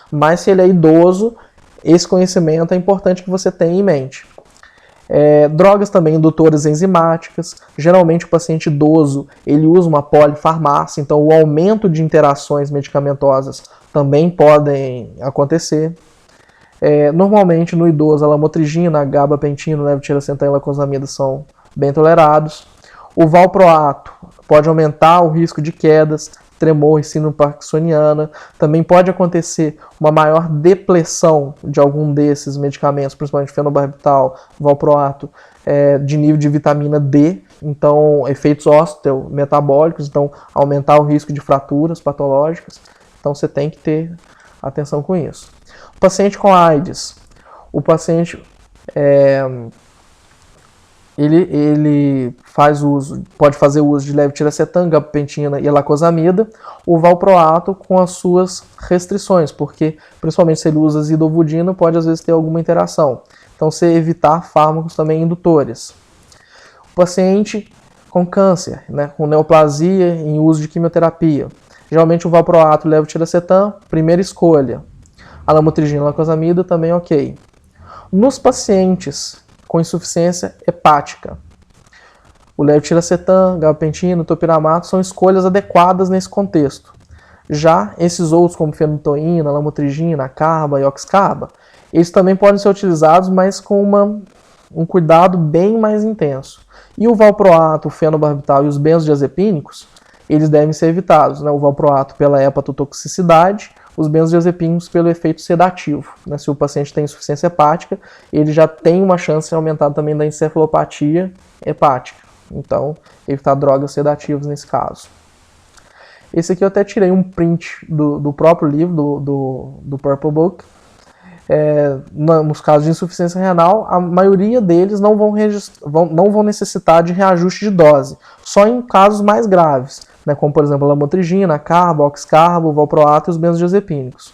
Mas se ele é idoso, esse conhecimento é importante que você tenha em mente. Drogas também indutoras enzimáticas. Geralmente o paciente idoso ele usa uma polifarmácia, então o aumento de interações medicamentosas também podem acontecer. Normalmente no idoso a lamotrigina, a gabapentina, levetiracetam e lacosamida são bem tolerados. O valproato pode aumentar o risco de quedas, tremor e síndrome parkinsoniana. Também pode acontecer uma maior depressão de algum desses medicamentos, principalmente fenobarbital, valproato, de nível de vitamina D, então efeitos osteometabólicos, então aumentar o risco de fraturas patológicas. Então você tem que ter atenção com isso. O paciente com AIDS, o paciente ele pode fazer uso de levetiracetam, gabapentina e lacosamida, o valproato com as suas restrições, porque principalmente se ele usa zidovudina, pode às vezes ter alguma interação. Então, você evitar fármacos também indutores. O paciente com câncer, né, com neoplasia em uso de quimioterapia, geralmente o valproato e o levetiracetam, primeira escolha. A lamotrigina e lacosamida também ok. Nos pacientes com insuficiência hepática, o levetiracetam, gabapentina, topiramato são escolhas adequadas nesse contexto. Já esses outros, como fenitoína, lamotrigina, carba e oxcarba, eles também podem ser utilizados, mas com um cuidado bem mais intenso. E o valproato, o fenobarbital e os benzodiazepínicos, eles devem ser evitados, né? O valproato pela hepatotoxicidade, os benzodiazepínicos pelo efeito sedativo, né? Se o paciente tem insuficiência hepática, ele já tem uma chance aumentada também da encefalopatia hepática. Então, evitar drogas sedativas nesse caso. Esse aqui eu até tirei um print do próprio livro, do Purple Book. Nos casos de insuficiência renal, a maioria deles não vão necessitar de reajuste de dose, só em casos mais graves, né, como por exemplo a lamotrigina, a carba, oxcarba, o valproato e os benzodiazepínicos.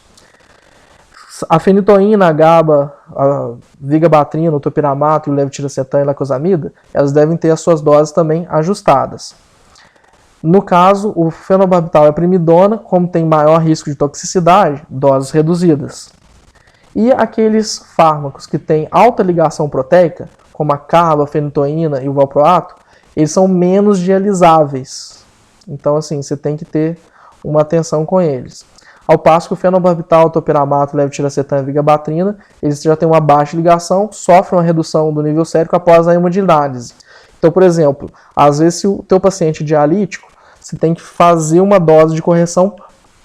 A fenitoína, a GABA, a vigabatrina, o topiramato, o levetiracetam e a lacosamida, elas devem ter as suas doses também ajustadas. No caso, o fenobarbital e a primidona, como tem maior risco de toxicidade, doses reduzidas. E aqueles fármacos que têm alta ligação proteica, como a carba, a fenitoína e o valproato, eles são menos dialisáveis. Então, assim, você tem que ter uma atenção com eles. Ao passo que o fenobarbital, o topiramato, o levetiracetam e a vigabatrina, eles já têm uma baixa ligação, sofrem uma redução do nível sérico após a hemodinálise. Então, por exemplo, às vezes se o teu paciente é dialítico, você tem que fazer uma dose de correção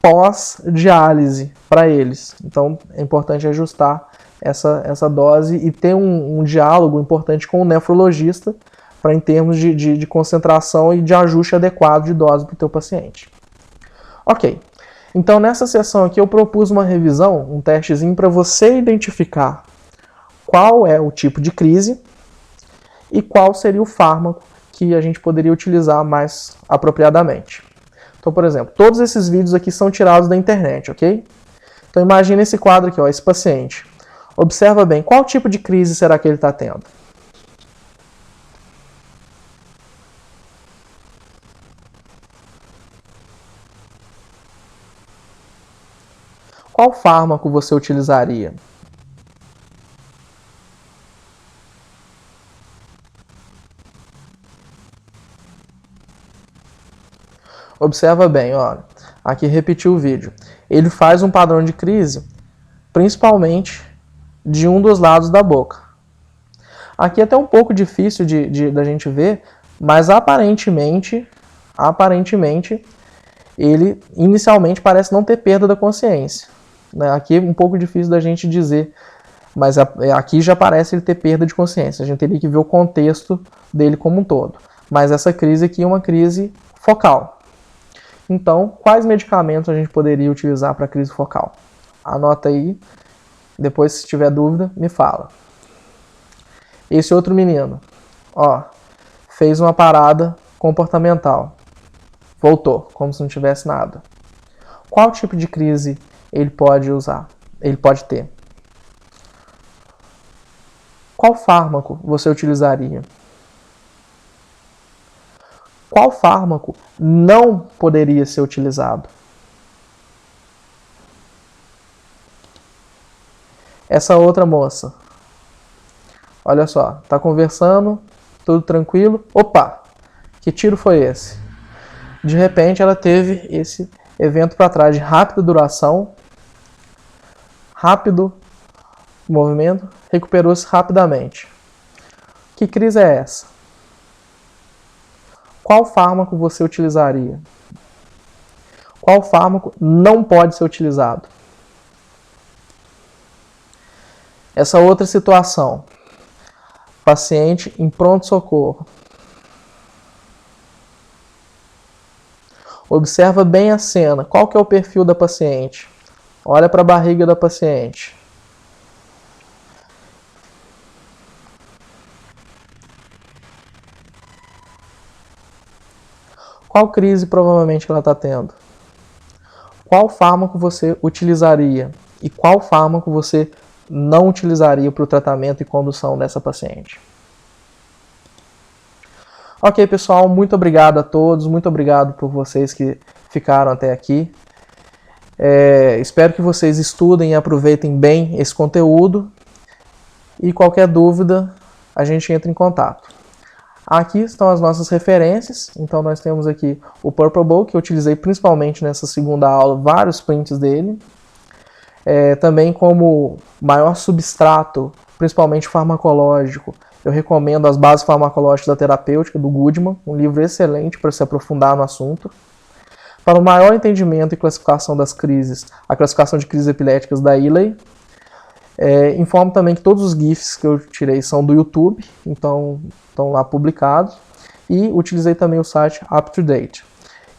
pós-diálise para eles. Então, é importante ajustar essa dose e ter um diálogo importante com o nefrologista para em termos de concentração e de ajuste adequado de dose para o teu paciente. Ok. Então, nessa sessão aqui, eu propus uma revisão, um testezinho para você identificar qual é o tipo de crise e qual seria o fármaco que a gente poderia utilizar mais apropriadamente. Então, por exemplo, todos esses vídeos aqui são tirados da internet, ok? Então, imagine esse quadro aqui, ó, esse paciente. Observa bem, qual tipo de crise será que ele está tendo? Qual fármaco você utilizaria? Observa bem, ó. Aqui repetiu o vídeo. Ele faz um padrão de crise, principalmente de um dos lados da boca. Aqui é até um pouco difícil da gente ver, mas aparentemente, ele inicialmente parece não ter perda da consciência. Aqui é um pouco difícil da gente dizer, mas aqui já parece ele ter perda de consciência. A gente teria que ver o contexto dele como um todo. Mas essa crise aqui é uma crise focal. Então, quais medicamentos a gente poderia utilizar para crise focal? Anota aí, depois se tiver dúvida, me fala. Esse outro menino, ó, fez uma parada comportamental. Voltou, como se não tivesse nada. Qual tipo de crise ele pode usar? Ele pode ter? Qual fármaco você utilizaria? Qual fármaco não poderia ser utilizado? Essa outra moça, olha só, tá conversando, tudo tranquilo. Opa, que tiro foi esse? De repente ela teve esse evento para trás de rápida duração, rápido movimento, recuperou-se rapidamente. Que crise é essa? Qual fármaco você utilizaria? Qual fármaco não pode ser utilizado? Essa outra situação. Paciente em pronto-socorro. Observa bem a cena. Qual que é o perfil da paciente? Olha para a barriga da paciente. Qual crise provavelmente ela está tendo? Qual fármaco você utilizaria? E qual fármaco você não utilizaria para o tratamento e condução dessa paciente? Ok, pessoal, muito obrigado a todos, muito obrigado por vocês que ficaram até aqui. Espero que vocês estudem e aproveitem bem esse conteúdo. E qualquer dúvida, a gente entra em contato. Aqui estão as nossas referências. Então nós temos aqui o Purple Book, que eu utilizei principalmente nessa segunda aula, vários prints dele. Também como maior substrato, principalmente farmacológico, eu recomendo as bases farmacológicas da terapêutica, do Goodman, um livro excelente para se aprofundar no assunto. Para o maior entendimento e classificação das crises, a classificação de crises epiléticas da Ely. Informo também que todos os GIFs que eu tirei são do YouTube, então estão lá publicados. E utilizei também o site UpToDate.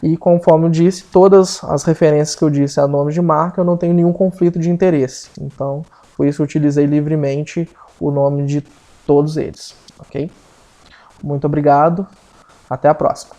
E conforme eu disse, todas as referências que eu disse a nome de marca, eu não tenho nenhum conflito de interesse. Então, por isso eu utilizei livremente o nome de todos eles, ok? Muito obrigado, até a próxima.